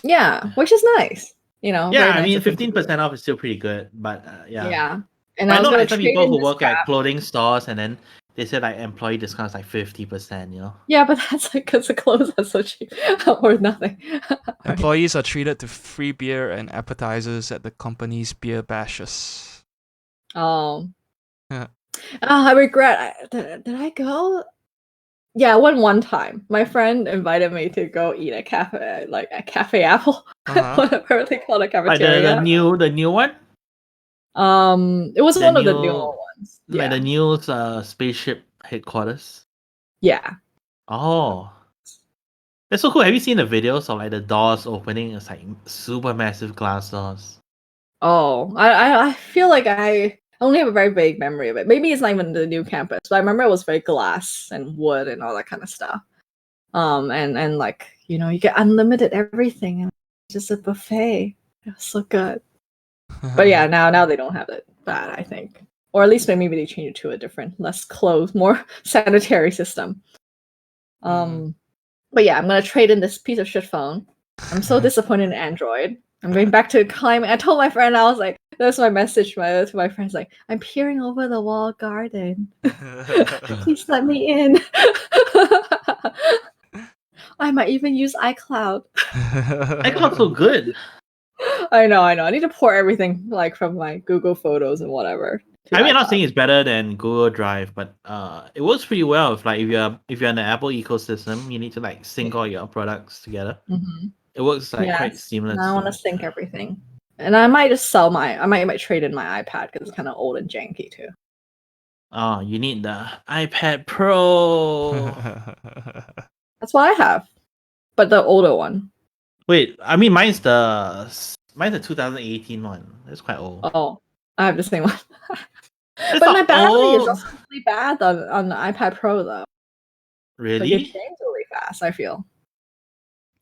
Yeah, which is nice. You know, Yeah, very I nice mean, of him to do 15% off is still pretty good, but yeah. Yeah. And But I I was know gonna like some trade people in who this work at cap. clothing stores, and then they say like employee discounts like 50%. You know. Yeah, but that's like because the clothes are so cheap or nothing. Right. Employees are treated to free beer and appetizers at the company's beer bashes. Oh. Yeah. I regret. Did I go? Yeah, I went one time. My friend invited me to go eat at cafe, like at Cafe Apple, Uh-huh. whatever they call it, Like cafeteria. the new one, It was the one of the new newer ones. like the Yeah, new spaceship headquarters. yeah. Oh, that's so cool. Have you seen the videos of like the doors opening? It's like super massive glass doors. Oh, I feel like I only have a very vague memory of it. Maybe it's not even the new campus, but I remember it was very glass and wood and all that kind of stuff. And like you know, you get unlimited everything and just a buffet. It was so good. But yeah, now they don't have it that I think, or at least maybe they change it to a different, less closed, more sanitary system. But yeah, I'm gonna trade in this piece of shit phone. I'm so disappointed in Android. I'm going back to climbing. I told my friend, I was like, that's my message to my friends, like, I'm peering over the wall garden. Please let me in. I might even use iCloud. I got so good. I know. I need to port everything like from my Google Photos and whatever. to I mean, I'm not iCloud. saying it's better than Google Drive, but it works pretty well. If like if you're in the Apple ecosystem, you need to like sync all your products together. Mhm. It works like quite Yes. seamless. Now I want to sync everything. And I might just sell I might trade in my iPad because it's kind of old and janky too. Oh, you need the iPad Pro. That's what I have, but the older one. Wait, I mean mine's the 2018 one. That's quite old. Oh, I have the same one. That's But my not battery is old. also really bad on the iPad Pro though. Like it Really? drains really fast, I feel.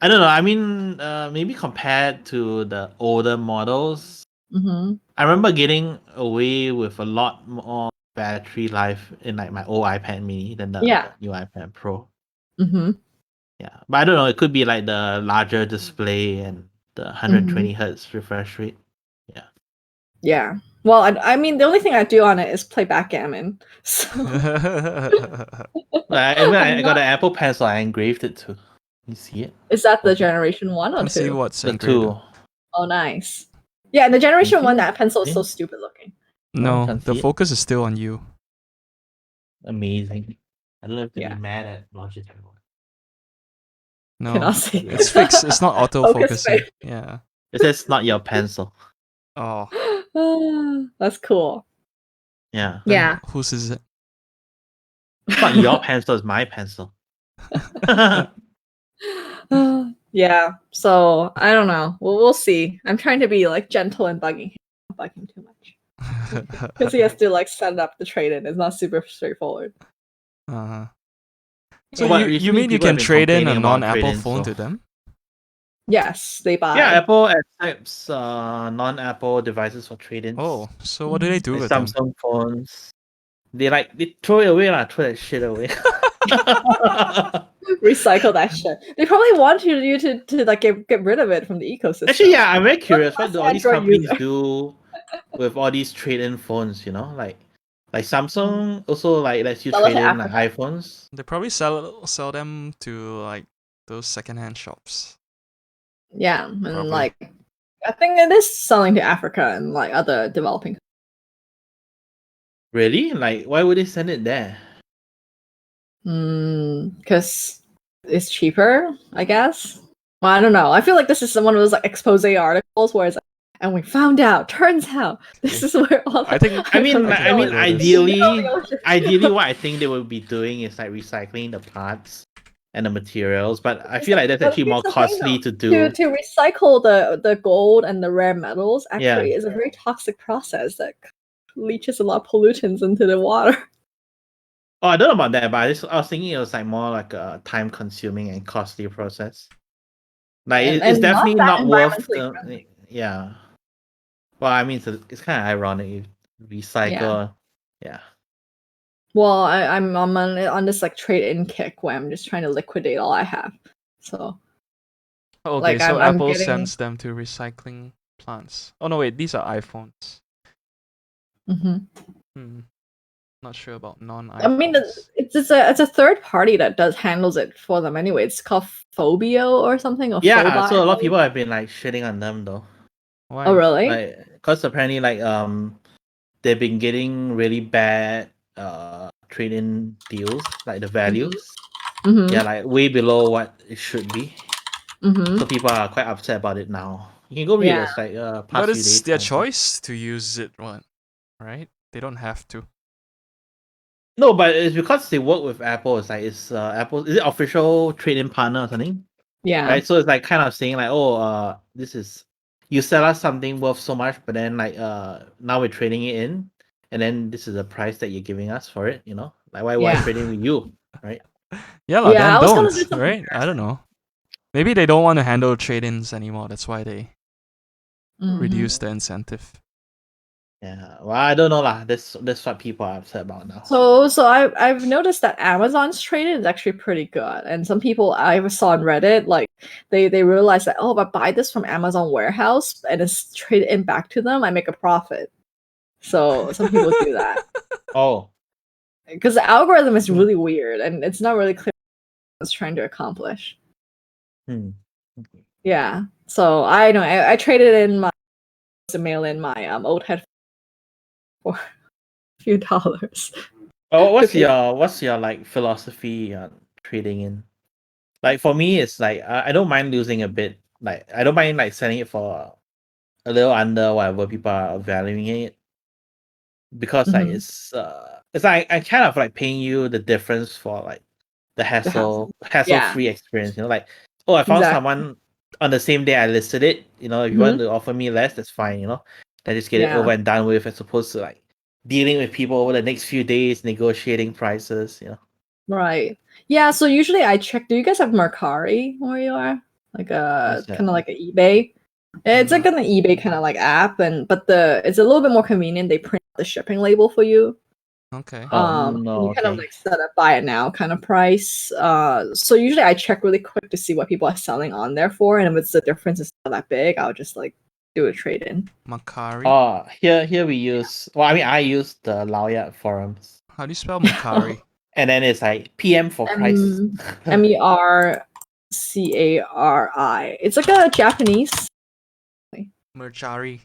I don't know. I mean, maybe compared to the older models, Mm-hmm. I remember getting away with a lot more battery life in like my old iPad mini than the Yeah. new iPad Pro. Mm-hmm. Yeah, but I don't know. It could be like the larger display and the 120 hertz refresh rate. Yeah. Yeah. Well, I mean, the only thing I do on it is play backgammon. So I got not- an Apple Pencil. I engraved it too. You see it? is that the Generation 1 or Can see 2? what's The engraved. two. Oh, nice. Yeah, and the Generation see 1, it? that pencil is so Yeah. stupid looking. No, can't the see it. focus is still on you. Amazing. I don't have to Yeah. be mad at Logitech. No, Cannot see. it's fixed. It's not auto Focus focusing. Yeah. It says not your pencil. Oh. That's cool. Yeah. Then Yeah. Whose is it? It's not your pencil, it's my pencil. Yeah. So I don't know. We'll see. I'm trying to be like gentle and bugging him, not bugging too much. Because he has to like set up the trade in. It's not super straightforward. Uh-huh. So So But you recently mean you people have can been trade in a complaining about non-Apple trade-ins, phone so- to them? Yes, they buy. Yeah, Apple accepts non-Apple devices for trade-ins. Oh, so what do they do Like with them? Samsung phones. They throw it away throw that shit away. Recycle that shit. They probably want you to like get rid of it from the ecosystem. Actually, yeah, I'm very curious. What Plus do all these Android companies user. do with all these trade-in phones? You know, like Samsung also like lets you Sell it to trade in like Africa. iPhones. They probably sell them to like those secondhand shops. Yeah, and Probably. like I think it is selling to Africa and like other developing. Really? Like, why would they send it there? Because it's cheaper, I guess. Well, I don't know. I feel like this is one of those like expose articles where it's like, and we found out. Turns out this is where all. I think- I mean, I can feel this. ideally, what I think they would be doing is like recycling the parts and the materials. But I feel like that's But actually more here's the thing, costly though. to do. To recycle the gold and the rare metals Yeah. actually is a very toxic process that leaches a lot of pollutants into the water. Oh, I don't know about that, but I was thinking it was like more like a time-consuming and costly process. Like And it's not definitely that not worth. environmentally friendly. Yeah. Well, I mean, it's kind of ironic. You recycle. Yeah. Well, I'm on this like trade-in kick where I'm just trying to liquidate all I have. So Okay, like so I'm Apple getting. sends them to recycling plants. Oh no, wait, these are iPhones. Mhm. Not sure about I non-iPhones. mean, it's a third party that handles it for them anyway. It's called Phobio or something, or Yeah, Phobi. so a lot of people have been like shitting on them though. Why? Oh, really? Like, cause apparently like they've been getting really bad trade-in deals, like the values. Mm-hmm. Yeah, like way below what it should be. Mm-hmm. So people are quite upset about it now. You can go read Yeah. it. It's like past But few it's days. their kind of thing. choice to use it, right? They don't have to. No, but it's because they work with Apple. It's like it's Apple. Is it official trade-in partner or something? Yeah. Right. So it's like kind of saying like, oh, this is you sell us something worth so much, but then like now we're trading it in, and then this is the price that you're giving us for it. You know, like why Yeah. trading with you, right? Yeah, lah, Yeah, then I was gonna don't, do something right? I don't know. Maybe they don't want to handle trade-ins anymore. That's why they reduce the incentive. Yeah. Well, I don't know lah. That's what people are upset about now. So I've noticed that Amazon's trade-in is actually pretty good, and some people I saw on Reddit like they realized that, oh, if I buy this from Amazon warehouse and it's traded in back to them, I make a profit. So some people do that Oh. because the algorithm is really weird and it's not really clear what it's trying to accomplish. Hmm. Yeah. So I know I traded in my to mail in my old headphones for a few dollars. Oh, Okay. what's your like philosophy on trading in? Like for me, it's like I don't mind losing a bit. Like I don't mind like selling it for a little under whatever people are valuing it, because like Mhm. it's like I kind of like paying you the difference for like the The hassle. hassle Yeah. free experience. You know, like oh, I found Exactly. someone on the same day I listed it. You know, if you want to offer me less, that's fine. You know, then just get it Yeah. over and done with, as opposed to like dealing with people over the next few days, negotiating prices. You know. Right. Yeah, so usually I check, do you guys have Mercari where you are? Like What's a that? kind of like an eBay. It's like an eBay kind of like app, and but it's a little bit more convenient. They print the shipping label for you. Okay. And No, you kind of okay. like set a buy it now kind of price. So usually I check really quick to see what people are selling on there for, and if it's the difference is not that big, I'll just like do a trade in. Macari. Oh, here we use. Well, I mean, I use the Laoya forums, How do you spell Macari? and then it's like PM for price. Mercari. It's like a Japanese. Mercari.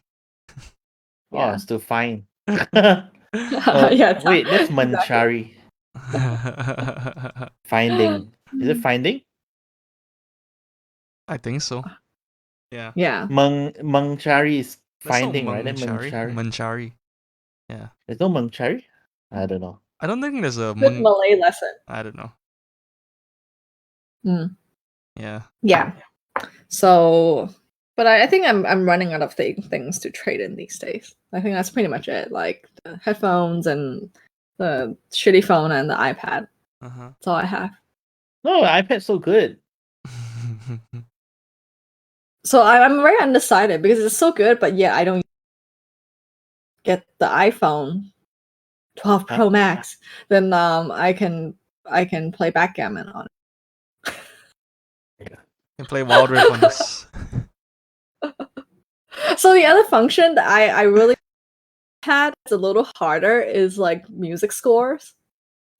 Oh, it's to find. Yeah, Wait, that's exactly. Manchari. Finding. Is it finding? I think so. Yeah. Yeah. Manchari is That's not finding, right? Then Manchari. Manchari. Manchari. Yeah. There's no Manchari? I don't know. I don't think there's a Good Malay lesson. I don't know. Mm. Yeah. Yeah. So, but I think I'm running out of things to trade in these days. I think that's pretty much it. Like the headphones and the shitty phone and the iPad. That's all I have. No, the iPad's so good. So I'm very undecided because it's so good, but yeah, I don't get the iPhone 12 Pro Max. Then I can play backgammon on it. Can play Wild Rift on this. So the other function that I really had, it's a little harder, is like music scores,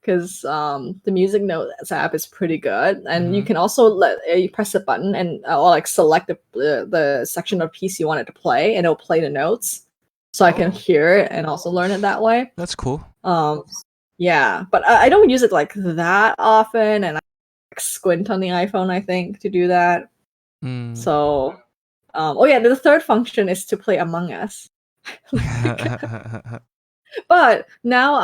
because the music notes app is pretty good, and you can also you press a button and or like select the section of piece you want it to play, and it'll play the notes, so I can hear it and also learn it that way. That's cool. Yeah, but I don't use it like that often, and I like, squint on the iPhone, I think, to do that. So, oh yeah, the third function is to play Among Us. But now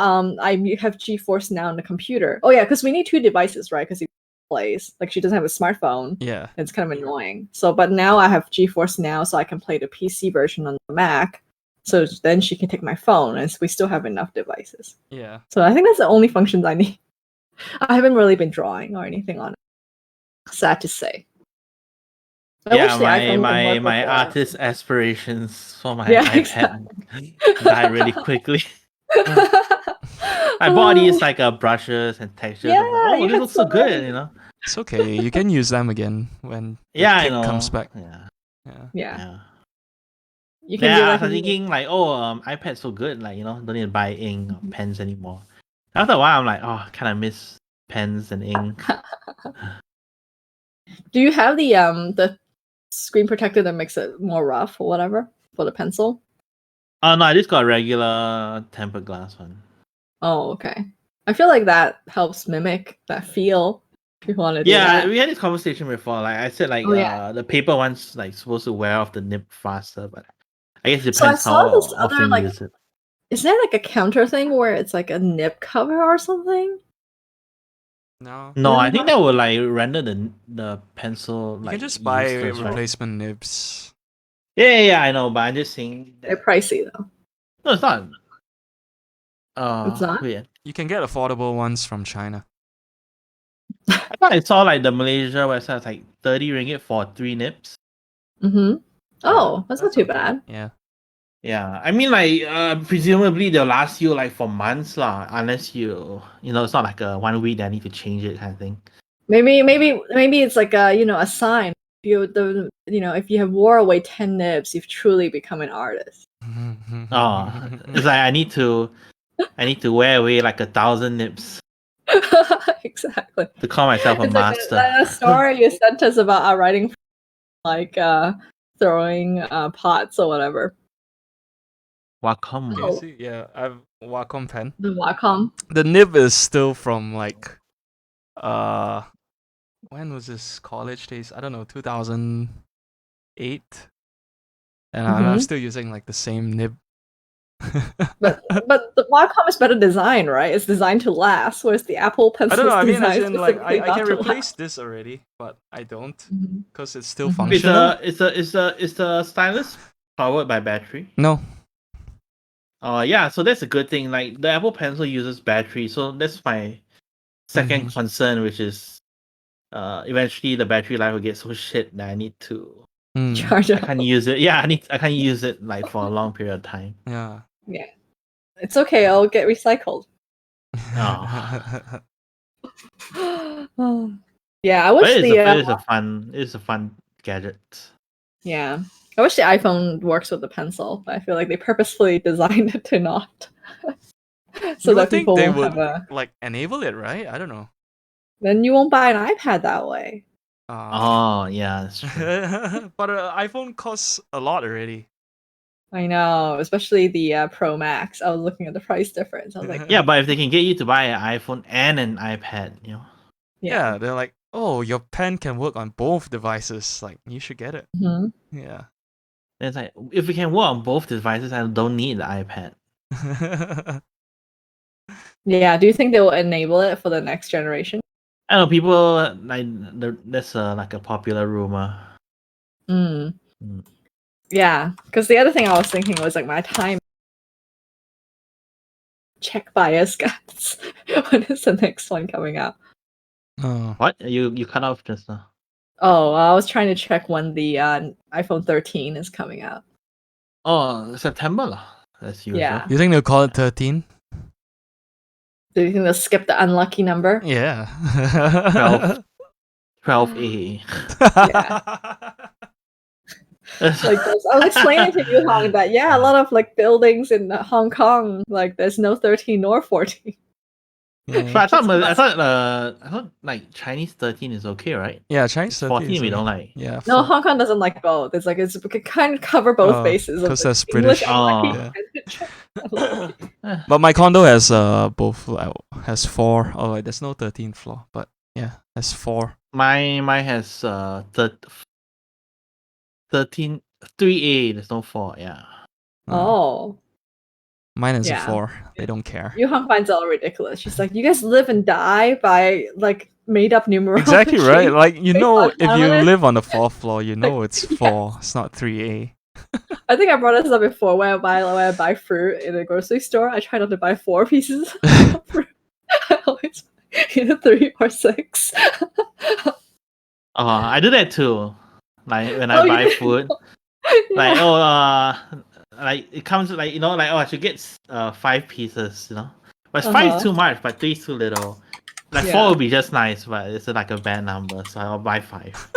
I have GeForce Now on the computer. Oh yeah, because we need two devices, right? Because he plays, like, she doesn't have a smartphone. Yeah. It's kind of annoying. So, but now I have GeForce Now, so I can play the PC version on the Mac. So then she can take my phone, and we still have enough devices. Yeah. So I think that's the only functions I need. I haven't really been drawing or anything on it. Sad to say. I wish Yeah, the iPhone my would work with artist aspirations for my Yeah, iPad died really quickly. I bought these like brushes and textures. I'm like, Yeah, oh, you this had looks so so good, many. you know. It's okay. You can use them again when the Yeah, I kick comes know. back. Yeah, Yeah. Yeah, yeah. you can Yeah, do I like was a thinking like, oh, iPad's so good, like don't need to buy ink or Mhm. pens anymore. After a while, I'm like, oh, kind of miss pens and ink. Do you have the screen protector that makes it more rough or whatever for the pencil? Oh no, I just got a regular tempered glass one. Oh, okay. I feel like that helps mimic that feel if you want to do Yeah, that. we had this conversation before. Like I said, like Oh yeah. the paper one's like supposed to wear off the nib faster, but I guess it So I depends how saw this other often you like, use it. is there like a counter thing where it's like a nib cover or something? No. No, No, I think not that would like render the pencil You like can just buy useless, right? replacement nibs. Yeah, I know, but I'm just saying they're that pricey though. no, it's not. It's not. Wait, You can get affordable ones from China. I thought I saw like the Malaysia website was like 30 ringgit for 3 nips. Mm-hmm. Oh, that's not That's too okay. bad. Yeah. Yeah, I mean like presumably they'll last you like for months lah, unless it's not like a 1 week that I need to change it kind of thing. Maybe it's like a sign. If you have wore away 10 nibs, you've truly become an artist. Oh, it's like I need to wear away like 1,000 nips Exactly. to call myself a It's like master. that story you sent us about writing like throwing pots or whatever. Wacom. Can you see? Yeah, I've Wacom pen. The Wacom. The nib is still from like when was this, college days? I don't know, 2008. And I'm Mhm. still using like the same nib. But the Wacom is better design, right? It's designed to last, whereas the Apple I Pencil don't know. is I mean, as designed in like specifically I not can to replace last. this already, but I don't Mhm. because it's still Mhm. It's functional. is the stylus powered by battery? No. Yeah, so that's a good thing. Like the Apple Pencil uses battery, so that's my second Mhm. concern, which is eventually the battery life will get so shit that I need to Mm, Charge I up. can't use it. Yeah, I can't use it like for a long period of time. yeah. Yeah. It's okay, it'll get recycled. Oh. Oh. Yeah, I But wish the it's a fun gadget. yeah. I wish the iPhone works with the pencil, but I feel like they purposefully designed it to not. So You would that think people they won't would have a like enable it, right? I don't know. then you won't buy an iPad that way. Oh yeah, that's true. But iPhone costs a lot already. I know, especially the Pro Max. I was looking at the price difference. I was like, Yeah, but if they can get you to buy an iPhone and an iPad. yeah. Yeah, they're like, oh, your pen can work on both devices. Like, you should get it. Mhm. Yeah. Then it's like if we can work on both devices, I don't need the iPad. Yeah, do you think they will enable it for the next generation? I know people like that's like a popular rumor. Mm. Mm. Yeah, because the other thing I was thinking was like my time check bias guys. When is the next one coming out? Oh. What you cut off just now? Oh, I was trying to check when the iPhone 13 is coming out. Oh, September lah, as usual. Yeah. You think they'll call it 13? Do you think they'll skip the unlucky number? Yeah. 12A. Like this. I was explaining to you, Hong, that a lot of like buildings in Hong Kong, like there's no 13 nor 14. Yeah. But I thought like Chinese 13 is okay, right? Yeah, Chinese 13 14 is we okay. don't like. Yeah. No, for- Hong Kong doesn't like both. It's like we can kind of cover both bases. Of 'cause like, that's English British. unlucky Yeah. and unlucky. But my condo has both has 4. Oh, wait, there's no 13th floor, but yeah, has 4. Mine has 13 3A, there's no 4, yeah. Oh, Mine is a yeah. 4. They don't care. Yu Hong finds it all ridiculous. She's like, you guys live and die by like made up numerology. Exactly right. Like based on if you calendar. live on the 4th floor, you know Like, it's 4. It's not 3A. I think I brought this up before when I buy fruit in the grocery store. I try not to buy 4 pieces of fruit. I always buy either 3 or 6. I do that too. Like when Oh, I you buy do? food. Yeah. Like like it comes like like I should get 5 pieces, But 5 is Uh-huh. too much, but 3 is too little. Like 4 Yeah. would be just nice, but it's like a bad number, so I'll buy 5.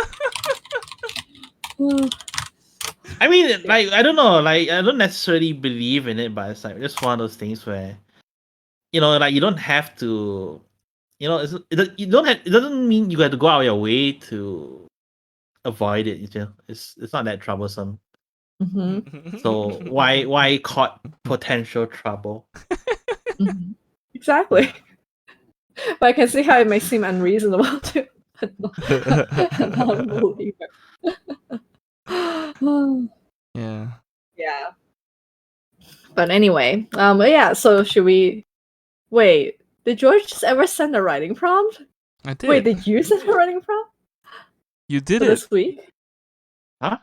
I mean, like, I don't know, like, I don't necessarily believe in it, but it's like just one of those things where, like, you don't have to, you don't have, it doesn't mean you got to go out of your way to avoid it. It's not that troublesome. So why caught potential trouble? Exactly. But I can see how it may seem unreasonable to a non-believer. Yeah. Yeah. But anyway, yeah. So should we? Wait, did George just ever send a writing prompt? I did. Wait, did you send a writing prompt You did for it. this week? Huh?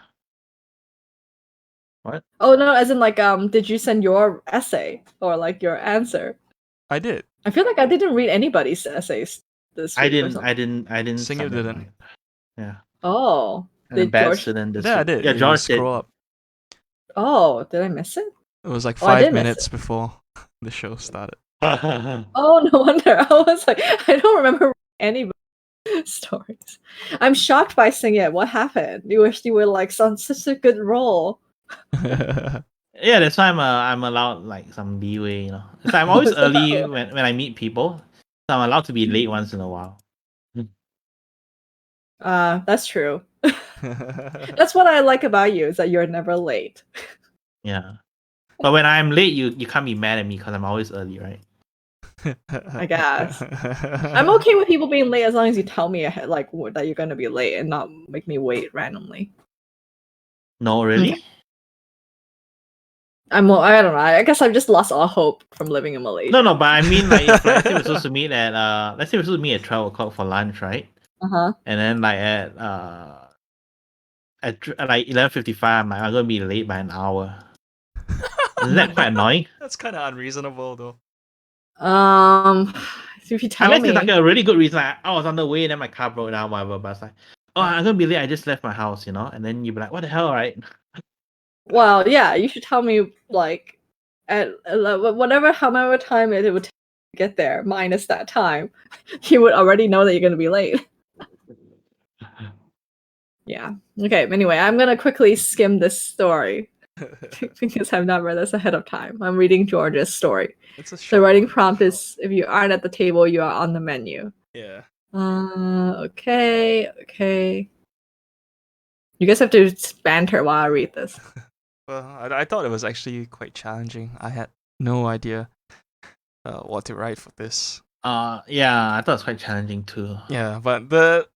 What? Oh no, as in like did you send your essay or like your answer? I did. I feel like I didn't read anybody's essays this week. I or didn't. something. I didn't. Singer send it didn't. right. Yeah. Oh, And a did bad George? student this Yeah, I week. did. Yeah, You George did. scroll up. Oh, did I miss it? It was like Oh, I 5 did miss minutes it. before the show started. Oh, no wonder. I was like, I don't remember any stories. I'm shocked by Singit. What happened? You were like on such a good role. Yeah, that's why I'm allowed like some leeway. So I'm always So- early when I meet people. So I'm allowed to be late once in a while. That's true. That's what I like about you is that you're never late. Yeah. But when I'm late, you can't be mad at me because I'm always early, right? I guess. I'm okay with people being late as long as you tell me ahead, like that you're gonna be late and not make me wait randomly. No, really? Okay. I don't know. I guess I've just lost all hope from living in Malaysia. No, but I mean, like, if let's say we're supposed to meet at 12 o'clock for lunch, right? Uh-huh. And then like at like 11:55, I'm gonna be late by an hour. Isn't that quite annoying? That's kind of unreasonable, though. If you tell Unless me, it's like a really good reason, like I was on the way and then my car broke down, whatever. But it's like, oh, I'm gonna be late. I just left my house, and then you'd be like, what the hell, right? well, yeah, you should tell me like at however time it would take to get there minus that time. You would already know that you're gonna be late. Yeah. Okay. Anyway, I'm gonna quickly skim this story because I've not read this ahead of time. I'm reading George's story. It's a The short writing one. prompt is: if you aren't at the table, you are on the menu. Yeah. Okay. You guys have to banter while I read this. Well, I thought it was actually quite challenging. I had no idea what to write for this. Yeah, I thought it was quite challenging too. Yeah, but the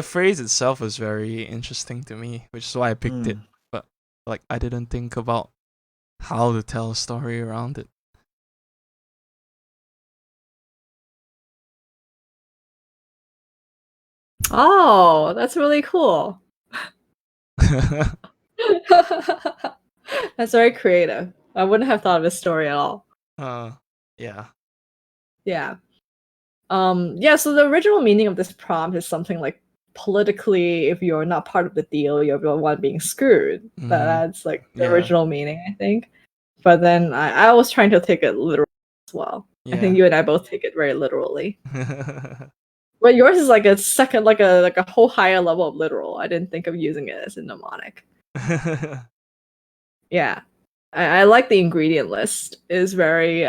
phrase itself was very interesting to me, which is why I picked it. But like, I didn't think about how to tell a story around it. Oh, that's really cool. That's very creative. I wouldn't have thought of this story at all. Yeah. Yeah. Yeah, so the original meaning of this prompt is something like politically, if you're not part of the deal, you're the one being screwed. That's like the Yeah. original meaning, I think. But then I was trying to take it literal as well. I think you and I both take it very literally. But yours is like a second, like a whole higher level of literal. I didn't think of using it as a mnemonic. Yeah. I like the ingredient list. It's very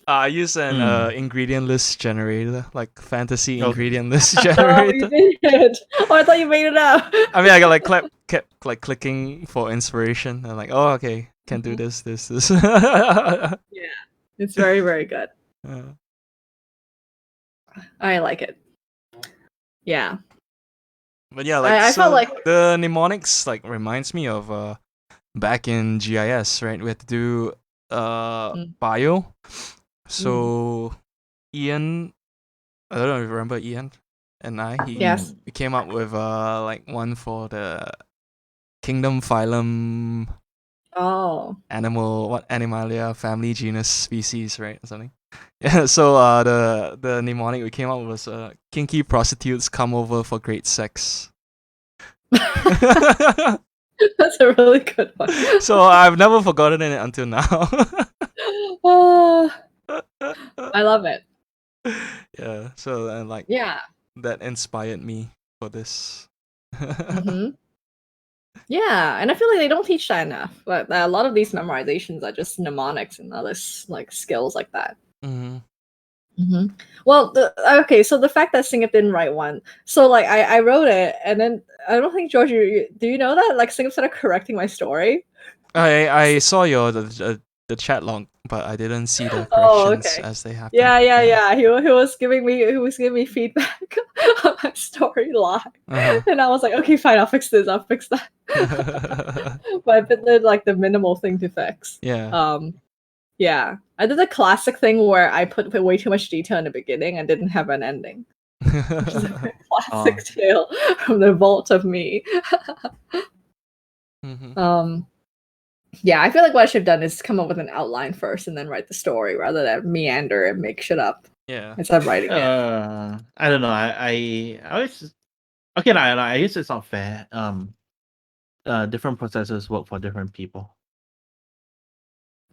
I use an ingredient list generator, like fantasy Okay. ingredient list Oh, generator. you did. Oh, I thought you made it up. I mean, I got like kept like clicking for inspiration and like, oh, okay, can do this. Yeah, it's very, very good. I like it. Yeah. But yeah, like I felt like the mnemonics like reminds me of back in GIS, right? We had to do bio. So Ian, I don't know if you remember Ian and yes. we came up with like one for the kingdom, phylum, animal, what animalia, family, genus, species, right, or something. Yeah. So the mnemonic we came up with was kinky prostitutes come over for great sex. That's a really good one. So I've never forgotten it until now. I love it. Yeah. So like Yeah. that inspired me for this. hmm Yeah, and I feel like they don't teach that enough. But a lot of these memorizations are just mnemonics and other like skills like that. Mm-hmm. Well, okay, so the fact that Singap didn't write one, so like I wrote it, and then I don't think George, do you know that like Singap started correcting my story? I saw your the chat log, but I didn't see the Oh, corrections okay. as they happen. Yeah. He was giving me feedback on my storyline, Uh-huh. and I was like, okay, fine, I'll fix this, I'll fix that. But I did like the minimal thing to fix. Yeah. Yeah, I did the classic thing where I put way too much detail in the beginning and didn't have an ending, which is a very classic tale from the vault of me. Mhm. Yeah, I feel like what I should have done is come up with an outline first and then write the story rather than meander and make shit up Yeah. instead of writing it. I don't know. I always okay. I guess it's not fair. Different processes work for different people.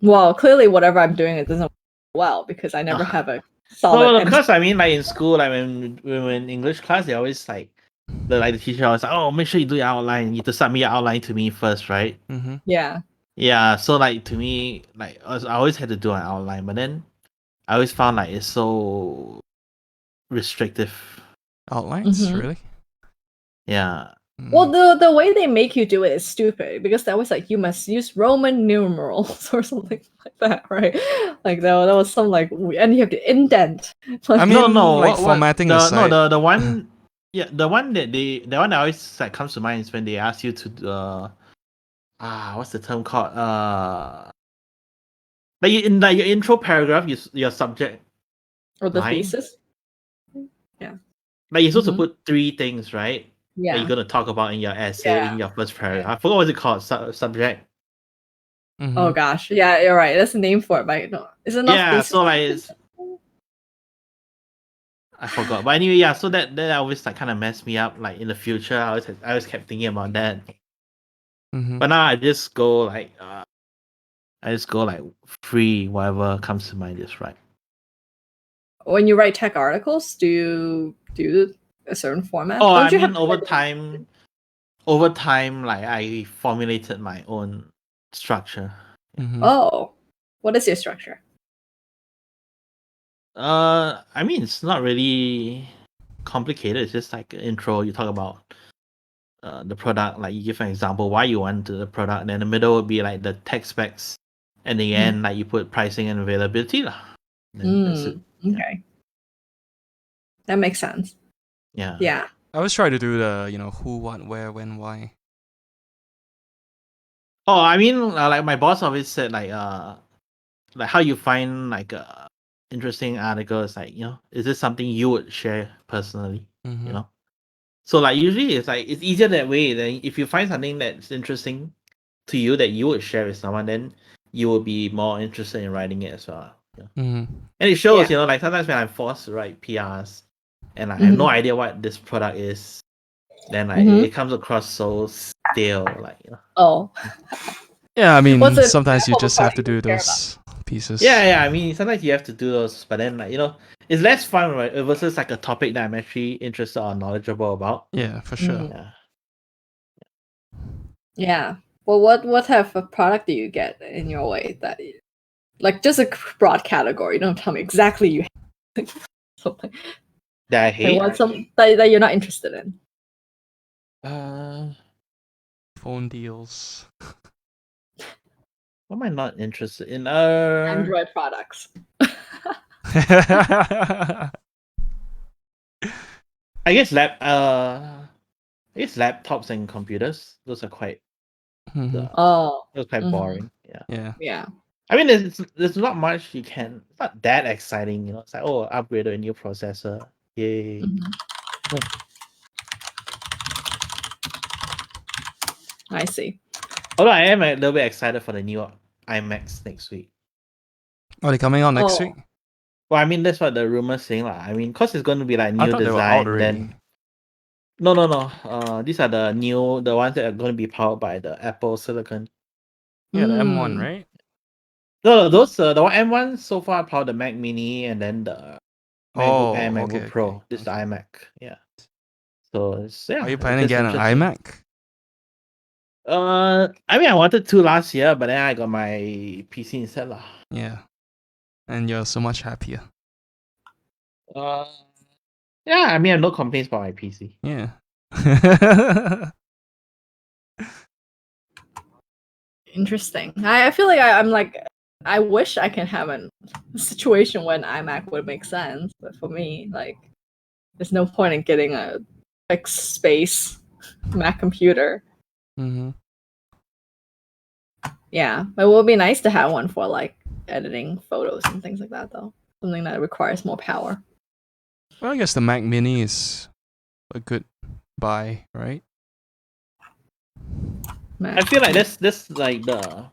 Well, clearly, whatever I'm doing, it doesn't work well because I never have a solid. No, because I mean, like in school, like when we were in English class, they always like the teacher always like, oh, make sure you do your outline. You need to submit your outline to me first, right? Mm-hmm. Yeah. Yeah. So like to me, like I always had to do an outline, but then I always found like it's so restrictive. Outlines, really? Yeah. Well, the way they make you do it is stupid because they're always like you must use Roman numerals or something like that, right? Like there was some like and you have to indent. I mean, no, like formatting aside. the one, yeah, the one that always like comes to mind is when they ask you to what's the term called? Like in like your intro paragraph, your subject Or the line. thesis. Yeah. Like you're supposed to put 3 things, right? Yeah. That you're gonna talk about in your essay in your first paragraph. I forgot what it's called. Subject. Mm-hmm. Oh gosh, yeah, you're right. That's the name for it, but no, is it not? Yeah, thesis? so like I forgot, but anyway, yeah. So that always like kind of messed me up. Like in the future, I always kept thinking about that. Mm-hmm. But now I just go like free, whatever comes to mind, just right. When you write tech articles, do you do a certain format? Oh, Don't I you mean, have over time, like I formulated my own structure. Mm-hmm. Oh, what is your structure? I mean, it's not really complicated. It's just like an intro. You talk about the product, like you give an example why you want the product. And then the middle would be like the tech specs, and the end, like you put pricing and availability lah. Then that's it. Okay, that makes sense. Yeah. Yeah. I always try to do the who, what, where, when, why. Oh, I mean, like my boss always said, like how you find like interesting articles, like is this something you would share personally? Mm-hmm. So like usually it's like it's easier that way. Then if you find something that's interesting to you that you would share with someone, then you will be more interested in writing it as well. Yeah. Mm-hmm. And it shows, like sometimes when I'm forced to write PRs and like, I have no idea what this product is, then like it comes across so stale, like Oh. Yeah, I mean, sometimes you just have to do those pieces. Yeah. I mean, sometimes you have to do those, but then like it's less fun, right? Versus like a topic that I'm actually interested or knowledgeable about. Yeah, for sure. Yeah. Well, what type of product do you get in your way that, like, just a broad category? Don't tell me exactly you hate something that I hate. Like, some that you're not interested in. Phone deals. What am I not interested in? Android products. I guess laptops and computers. Those are quite. Those quite boring. Yeah. Yeah. I mean, there's not much you can. It's not that exciting, It's like, oh, upgrade a new processor. Yay. I see. Although I am a little bit excited for the new iMacs next week. Are they coming out next week? Well, I mean, that's what the rumors saying lah. I mean, cause it's going to be like new I thought design. They were out already. Then no. These are the ones that are going to be powered by the Apple Silicon. Yeah, the M1, right? No, those the M1 so far power the Mac Mini and then the MacBook Air, MacBook okay, Pro. okay. This is the iMac. Yeah. So it's Are you it's planning to just get an interesting. iMac? I mean, I wanted to last year, but then I got my PC instead lah. Yeah, and you're so much happier. Uh, yeah, I mean, I have no complaints about my PC. Yeah. Interesting. I feel like I'm like I wish I can have a situation when iMac would make sense, but for me, like, there's no point in getting a fixed space Mac computer. Mm-hmm. Yeah, it would be nice to have one for like editing photos and things like that, though. Something that requires more power. Well, I guess the Mac Mini is a good buy, right? Mac. I feel like that's like the.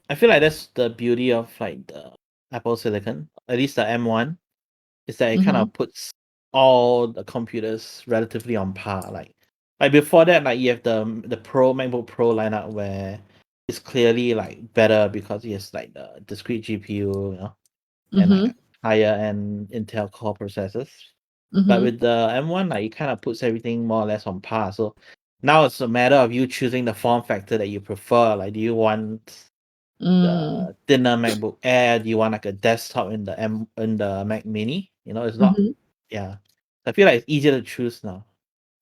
I feel like that's the beauty of like the Apple Silicon, at least the M1, is that it kind of puts all the computers relatively on par. Like before that, like you have the Pro MacBook Pro lineup where it's clearly like better because it has like the discrete GPU, and like higher end Intel Core processors. But with the M1, like it kind of puts everything more or less on par. So now it's a matter of you choosing the form factor that you prefer. Like, do you want the thinner MacBook Air? Do you want like a desktop in the Mac Mini? It's not. Yeah, I feel like it's easier to choose now.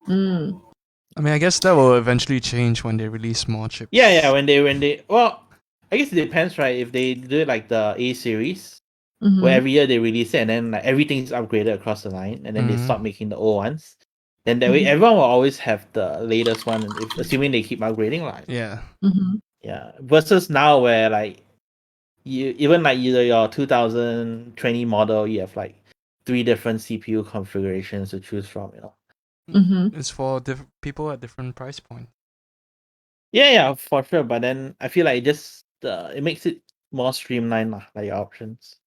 I mean, I guess that will eventually change when they release more chips. Yeah. When they well, I guess it depends, right? If they do it like the A series, where every year they release it, and then like everything's upgraded across the line, and then they stop making the old ones. Then that way, everyone will always have the latest one, assuming they keep upgrading, like. Yeah. Yeah. Versus now, where like you even like either your 2020 model, you have like 3 different CPU configurations to choose from. It's for people at different price point. Yeah, for sure. But then I feel like it just it makes it more streamlined, like your options.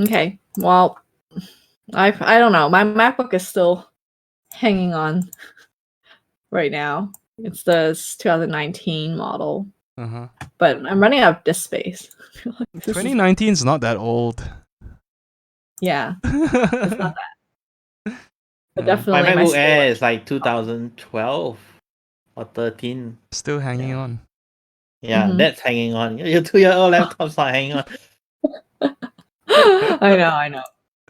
Okay. Well, I don't know. My MacBook is still hanging on right now. It's the 2019 model. But I'm running out of disk space. 2019 is not that old. Yeah. It's not that. But definitely my MacBook Air storage. is like 2012 or 13. Still hanging on. Yeah, that's hanging on. Your 2-year-old laptop's not hanging on. I know.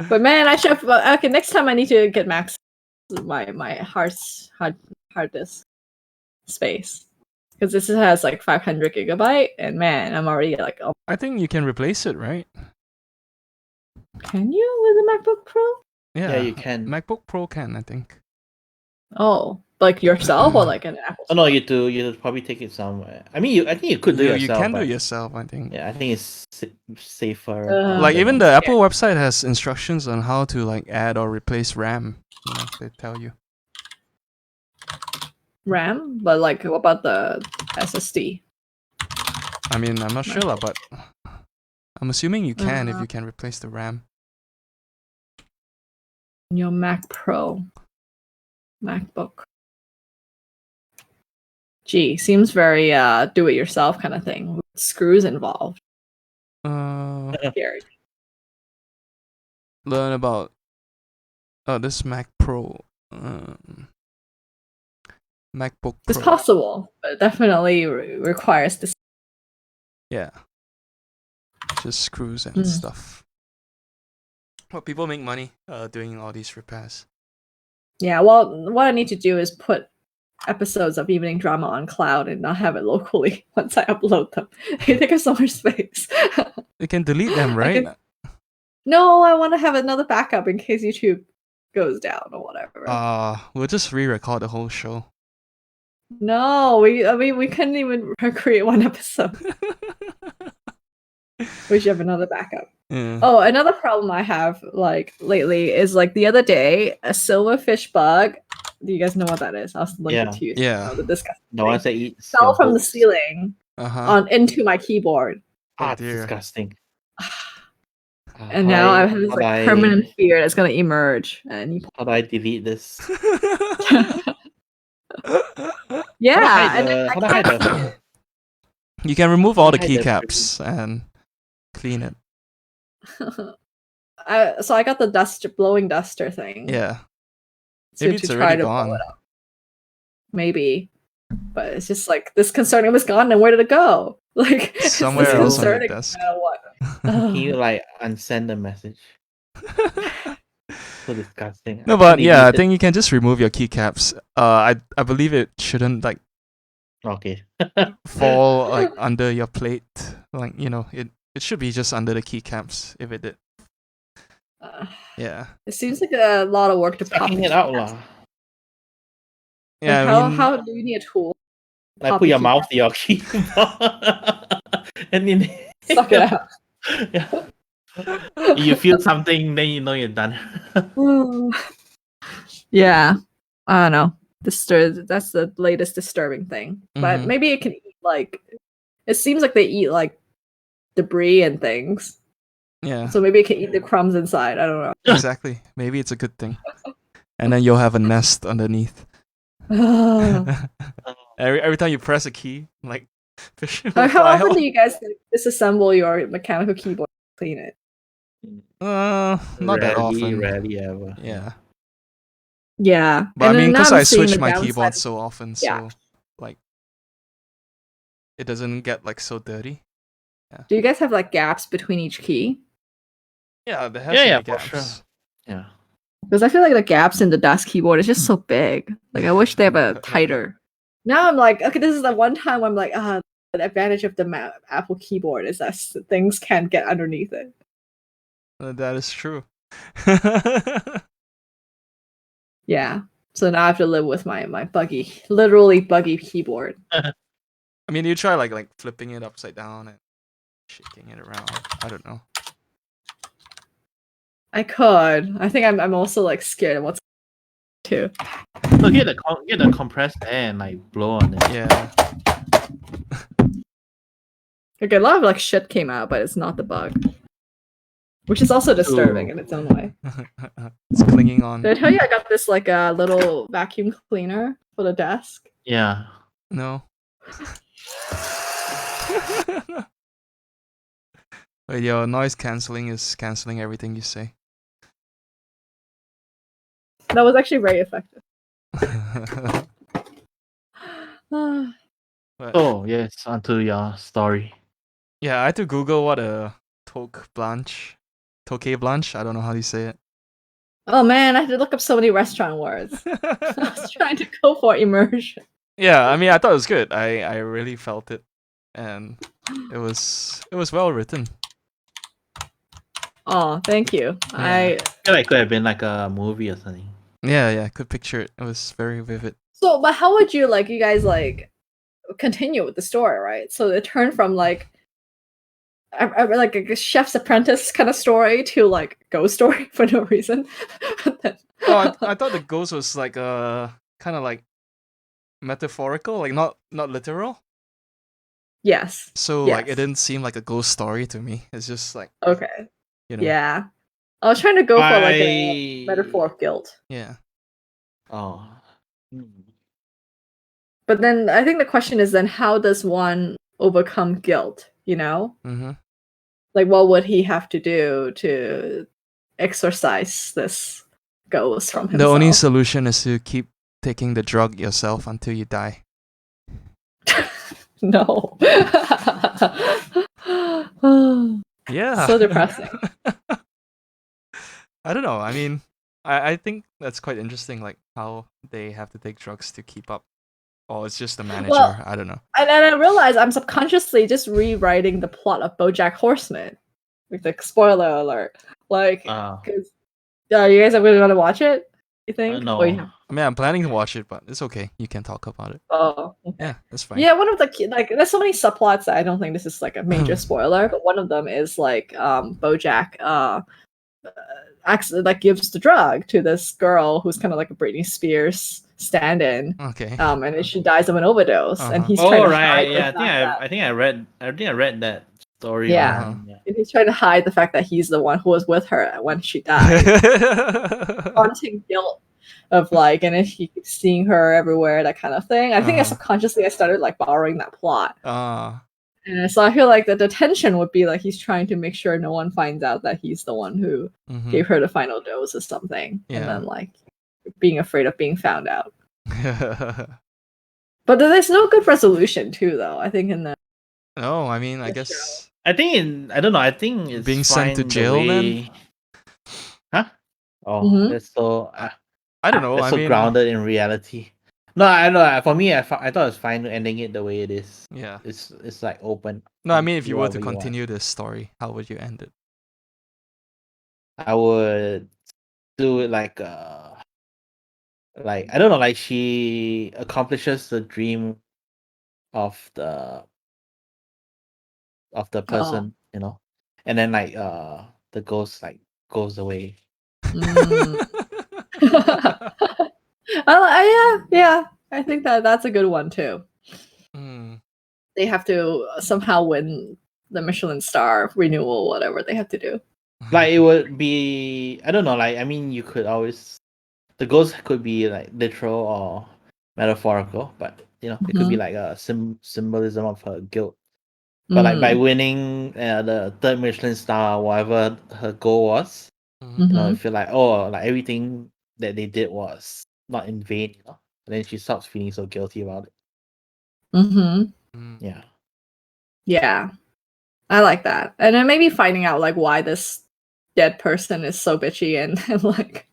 But man, I should have. Okay, next time I need to get max my hard disk space, because this has like 500 gigabyte, and man, I'm already like. Oh. I think you can replace it, right? Can you with a MacBook Pro? Yeah, you can. MacBook Pro can, I think. Oh, like yourself or like an Apple? Oh no, you probably take it somewhere. I mean, I think you could do it yourself. You can do it yourself, I think. Yeah, I think it's safer. Like even the Apple website has instructions on how to like add or replace RAM. They tell you. RAM, but like what about the SSD? I mean, I'm not sure, but I'm assuming you can if you can replace the RAM. Your Mac Pro, MacBook. Gee, seems very do-it-yourself kind of thing with screws involved. Scary. Learn about this Mac Pro. MacBook Pro. It's possible, but it definitely requires this. Yeah. Just screws and stuff. Well, people make money doing all these repairs. Yeah, well, what I need to do is put episodes of Evening Drama on cloud and not have it locally once I upload them. They take up so much space. You can delete them, right? No, I want to have another backup in case YouTube goes down or whatever. We'll just re-record the whole show. No, we couldn't even recreate one episode. We should have another backup. Yeah. Oh, another problem I have like lately is like the other day, a silverfish bug. Do you guys know what that is? I'll link it to you. Yeah. The disgusting the ones that eat fell from the ceiling into my keyboard. It's disgusting. And now I have this like permanent fear that's gonna emerge. And how do I delete this? Yeah, how do I hide You can remove all the Hide the keycaps and clean it. So I got the blowing duster thing. Yeah. To, Maybe it's to already try to blow gone. it up. Maybe. But it's just like this concerning. It was gone, and where did it go? Like Somewhere it's else on your concerning. desk. What? Can you like unsend the message? So disgusting. No, but yeah, I think you can just remove your keycaps. I believe it shouldn't like Okay. fall like under your plate. Like it should be just under the keycaps if it did. Yeah. It seems like a lot of work to pop Sucking it out lah. Yeah. Like I mean, how do you need a tool? Like Pop put the your keycap. mouth to your keyboard. And then Suck it out. Yeah. You feel something, then you know you're done. Yeah. I don't know. That's the latest disturbing thing. But Mhm. maybe it can eat like it seems like they eat like debris and things. yeah. So maybe it can eat the crumbs inside. I don't know. Exactly. Maybe it's a good thing. And then you'll have a nest underneath. every time you press a key, like fish will How fly often out. do you guys disassemble your mechanical keyboard and clean it? Not that often. Rarely ever. Yeah. Yeah. But And I mean, then because now I'm I seeing switch the my downside keyboard of- so often, Yeah. so like it doesn't get like so dirty. Do you guys have like gaps between each key? Yeah, there has Yeah, to be for gaps. sure. Yeah. Because I feel like the gaps in the desk keyboard is just so big. Like I wish they have a tighter. Now I'm like, okay, this is the one time I'm like, the advantage of the Apple keyboard is that things can't get underneath it. That is true. Yeah. So now I have to live with my literally buggy keyboard. I mean, you try like flipping it upside down and shaking it around. I don't know. I could. I think I'm also like scared of what's too. So get the compressed air and like blow on it. Yeah. Okay, a lot of like shit came out, but it's not the bug. Which is also disturbing in its own way. It's clinging on. Did I tell you I got this like a little vacuum cleaner for the desk? Yeah. No. But your noise cancelling is cancelling everything you say. That was actually very effective. But, Oh yes, onto your story. yeah, I had to Google what a toque blanche. I don't know how you say it. Oh man, I had to look up so many restaurant words. I was trying to go for immersion. Yeah, I mean, I thought it was good. I really felt it, and it was well written. Oh, thank you. Yeah. I feel like it could have been like a movie or something. Yeah, I could picture it. It was very vivid. So, but how would you you guys continue with the story, right? So it turned from like a chef's apprentice kind of story to like ghost story for no reason. Oh, I thought the ghost was like kind of like metaphorical, like not literal. Yes. So Yes. like it didn't seem like a ghost story to me. It's just like Okay. you know. Yeah. I was trying to go for like a metaphor of guilt. Yeah. Oh. But then I think the question is then how does one overcome guilt, you know? Mm-hmm. Like what would he have to do to exorcise this ghost from himself? The only solution is to keep taking the drug yourself until you die. No. Yeah. So depressing. I don't know. I mean, I think that's quite interesting, like how they have to take drugs to keep up. Or it's just the manager. Well, I don't know. And then I realized I'm subconsciously just rewriting the plot of BoJack Horseman. With the spoiler alert. Like, because you guys are really going to watch it? You think? No. Or you have- I mean, I'm planning to watch it, but it's okay. You can talk about it. Oh. Yeah, that's fine. Yeah, one of the there's so many subplots that I don't think this is like a major spoiler, but one of them is like BoJack gives the drug to this girl who's kind of like a Britney Spears stand-in. Okay. And then she dies of an overdose, and he's Oh trying to right, hide yeah. the fact I think I read that story. Yeah. Yeah. and he's trying to hide the fact that he's the one who was with her when she died. Haunting guilt of like, and if he keeps seeing her everywhere, that kind of thing. I think I subconsciously I started like borrowing that plot. And so I feel like the tension would be like he's trying to make sure no one finds out that he's the one who gave her the final dose or something. Yeah. And then like being afraid of being found out. But there's no good resolution too, though. I think in the No, I mean, I The guess I think I don't know. I think it's being sent to fine the jail, man. way- Huh? Oh, Mhm. that's so. I don't know. That's I so mean, grounded in reality. No, I know. For me, I thought it was fine ending it the way it is. yeah. It's like open. No, I mean, if do you were to whatever you want. continue this story, how would you end it? I would do it like I don't know, like she accomplishes the dream of the person, you know, and then like the ghost like goes away. Mm. Yeah. I think that's a good one too. Mm. They have to somehow win the Michelin star renewal, whatever they have to do. Like it would be, I don't know, like I mean, you could always, the ghost could be like literal or metaphorical, but you know, it could be like a symbolism of her guilt. But like by winning the third Michelin star, whatever her goal was, you know, I feel like like everything that they did was not in vain, you know. And then she stops feeling so guilty about it. Mm. Yeah. Yeah. I like that. And then maybe finding out like why this dead person is so bitchy and like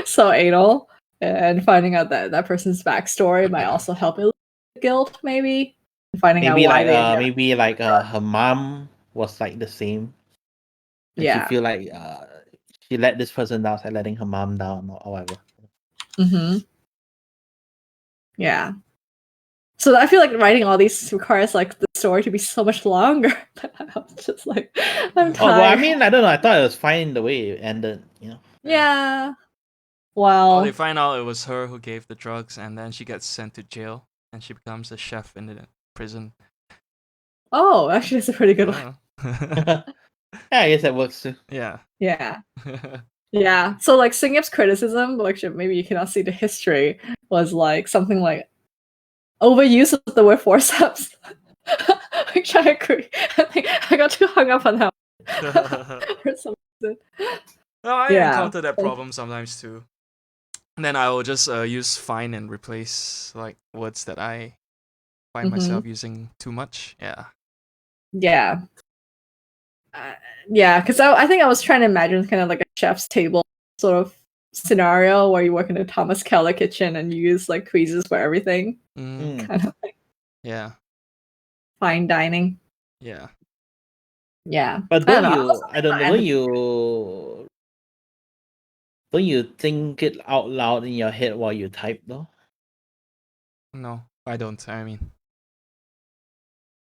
so anal, and finding out that person's backstory might also help it guilt, maybe. Finding Maybe out why they maybe like her mom was like the same. And she Yeah. feel like she let this person down, like letting her mom down or whatever. Yeah. So I feel like writing all these requires like the story to be so much longer. I was just like, I'm tired. Oh well, I mean, I don't know. I thought it was fine the way it ended. You know. Yeah. Well, Well, they find out it was her who gave the drugs, and then she gets sent to jail, and she becomes a chef in the prison. oh, actually, that's a pretty good one. Yeah, I guess that works too. Yeah. Yeah. Yeah. So like Singip's criticism, which maybe you cannot see the history, was like something like overuse of the word forceps. Which I agree. I think I got too hung up on that for some reason. No, I Yeah. encounter that problem sometimes too. And then I will just use find and replace like words that I find myself using too much. Yeah. Yeah. Yeah, because I think I was trying to imagine kind of like a chef's table sort of scenario where you work in a Thomas Keller kitchen and you use like quizzes for everything. Kind of like Yeah. fine dining. Yeah. Yeah. But I don't don't know. you? I don't know. Don't you think it out loud in your head while you type though? No, I don't. I mean,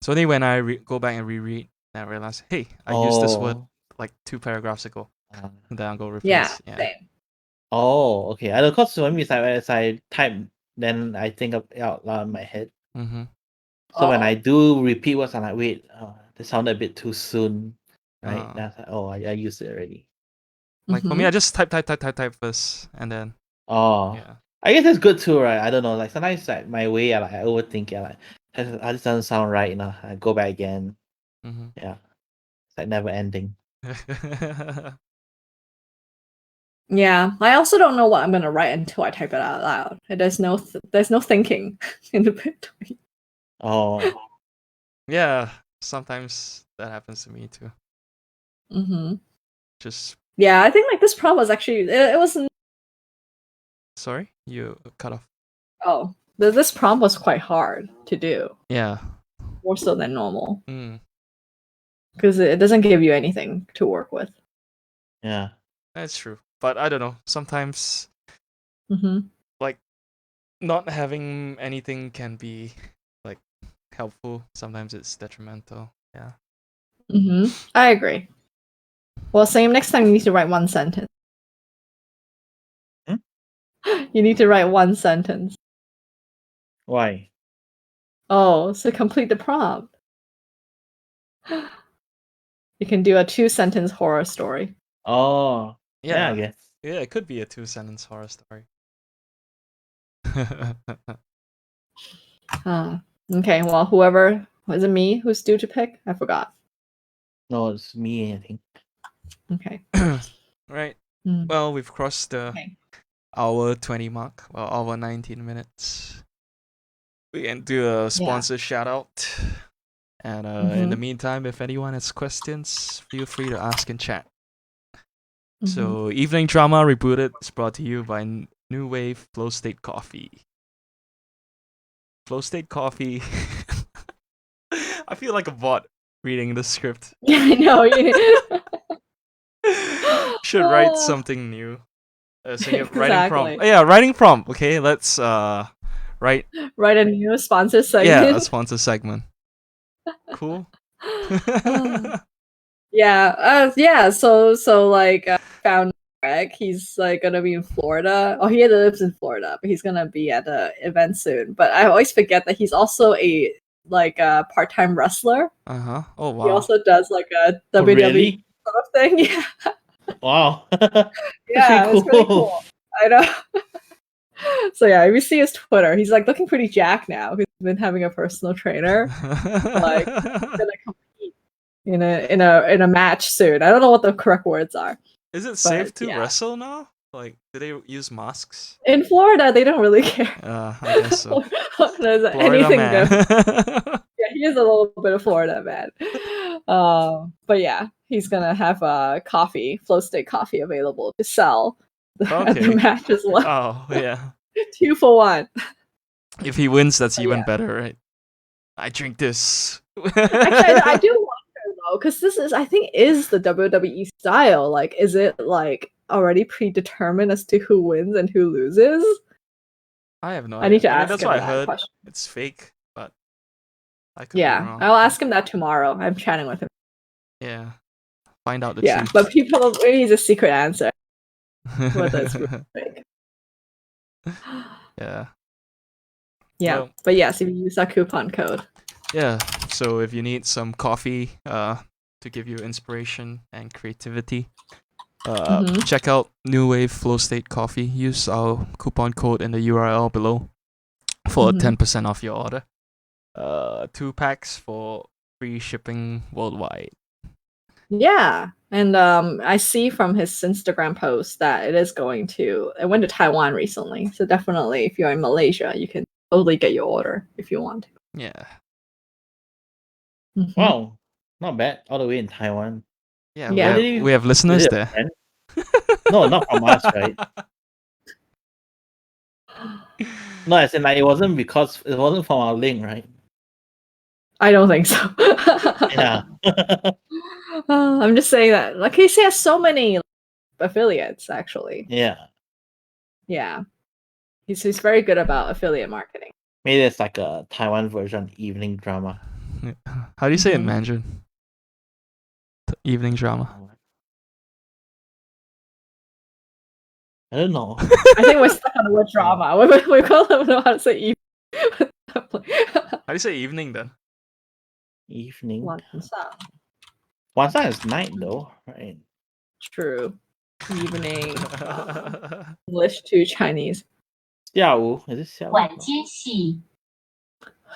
it's only when I go back and reread that I realize, hey, I used this word like 2 paragraphs ago. And then I'll go replace. Yeah. Same. Oh, okay. I don't, cause for me, it's like as I type, then I think of it out loud in my head. So when I do repeat words, I'm like, wait, that sounded a bit too soon, right? That's like, oh, I used it already. Like for me, I just type first, and then. Oh, yeah. I guess that's good too, right? I don't know. Like sometimes, like my way, I overthink it. Like, this doesn't sound right, you know. I go back again. Yeah, it's like never ending. Yeah, I also don't know what I'm gonna write until I type it out loud. There's no thinking in the between. Oh, yeah. Sometimes that happens to me too. Just. Yeah, I think like this prompt was actually it wasn't. Sorry, you cut off. Oh, this prompt was quite hard to do. Yeah. More so than normal. Because it doesn't give you anything to work with. Yeah, that's true. But I don't know. Sometimes, like, not having anything can be like helpful. Sometimes it's detrimental. Yeah. I agree. Well, same. Next time you need to write one sentence. You need to write one sentence. Why? Oh, so complete the prompt. You can do a 2-sentence horror story. Oh, yeah. I guess. Yeah, it could be a 2-sentence horror story. Okay, well, whoever Was it me who's due to pick? I forgot. No, it's me, I think. Okay. Right. Mm. Well, we've crossed the Okay. hour 20 mark. Well, hour 19 minutes. We can do a sponsor shout out. And in the meantime, if anyone has questions, feel free to ask in chat. So, Evening Drama Rebooted is brought to you by New Wave Flow State Coffee. Flow State Coffee. I feel like a bot reading the script. Yeah, I know. Should write something new. Writing prompt. Exactly. Yeah, writing prompt. Okay, let's write. Write a new sponsor Yeah, segment. a sponsor segment. Cool. Yeah. So like, found Greg. He's like gonna be in Florida. Oh, he lives in Florida, but he's gonna be at the event soon. But I always forget that he's also a part-time wrestler. Oh wow. He also does like a Oh, WWE really? sort of thing. Yeah. Wow. Yeah, it's pretty cool. cool. I know. So yeah, if you see his Twitter, he's like looking pretty jacked now. He's been having a personal trainer. Like he's gonna compete in a match soon. I don't know what the correct words are. Is it safe to yeah. wrestle now? Like, do they use masks? In Florida, they don't really care. I guess so. There's Florida anything man. Yeah, he is a little bit of Florida man. But yeah, he's gonna have coffee, Flow State coffee available to sell at the match as well. Oh yeah. 2 for 1. If he wins, that's even better, right? I drink this. Actually, I do wonder though, because this is, I think, is the WWE style. Like, is it like already predetermined as to who wins and who loses? I have no idea. I need to ask that's him what I that heard. question. It's fake, but I could be wrong. I'll ask him that tomorrow. I'm chatting with him. Yeah. Find out the truth. But people maybe it's a secret answer. Whether it's real or fake. Yeah. Well, but yes, if you use that coupon code. Yeah. So if you need some coffee to give you inspiration and creativity, check out New Wave Flow State Coffee. Use our coupon code in the URL below for 10% off your order. 2 packs for free shipping worldwide. Yeah, and I see from his Instagram post that it went to Taiwan recently. So definitely, if you're in Malaysia, you can totally get your order if you want to. Yeah. Wow, not bad. All the way in Taiwan. Yeah. We have listeners there. No, not from us, right? No, as in like it wasn't from our link, right? I don't think so. Yeah. I'm just saying that, like, he has so many affiliates, actually. Yeah. Yeah. He's very good about affiliate marketing. Maybe it's like a Taiwan version Evening Drama. How do you say it in Mandarin? Evening Drama. I don't know. I think we're stuck on the word drama. We don't know how to say evening. How do you say evening then? Evening. 晚上. 晚上 is night though, right? True. Evening. English to Chinese. 下午 is it 下午? 晚间戏.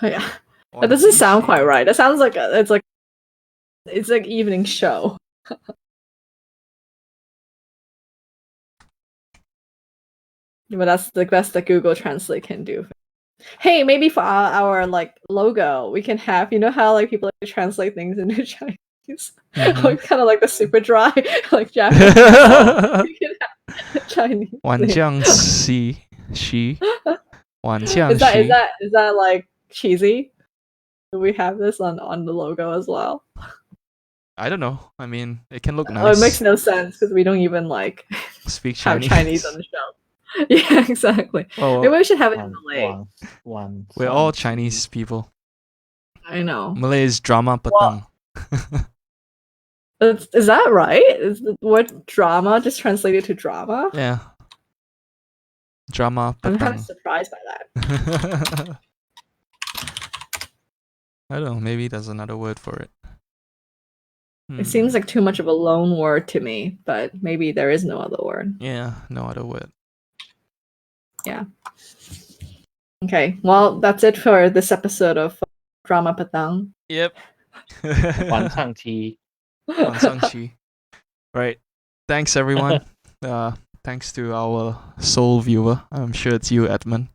Yeah. That doesn't sound quite right. It sounds like it's like evening show. But that's the best that Google Translate can do. Hey, maybe for our like logo, we can have, you know how like people like to translate things into Chinese, kind of like the super dry, like Japanese. We can have Chinese. 晚将戏 she 晚将 Is that like cheesy? Do we have this on the logo as well? I don't know. I mean, it can look nice. Oh, it makes no sense because we don't even like speak have Chinese. Chinese on the show. Yeah, exactly. Oh, maybe we should have it in Malay. We're all Chinese people. I know. Malay is drama patang. Is that right? Is the word drama just translated to drama? Yeah. Drama patang. I'm kind of surprised by that. I don't know. Maybe there's another word for it. It seems like too much of a loan word to me, but maybe there is no other word. Yeah, no other word. Yeah. Okay, well, that's it for this episode of drama patang. Yep. 晚上期 On Sangchi. Right. Thanks everyone. Thanks to our sole viewer. I'm sure it's you, Edmund.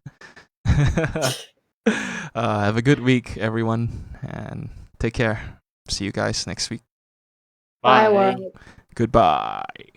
Have a good week, everyone, and take care. See you guys next week. Bye, Bye. world. Goodbye.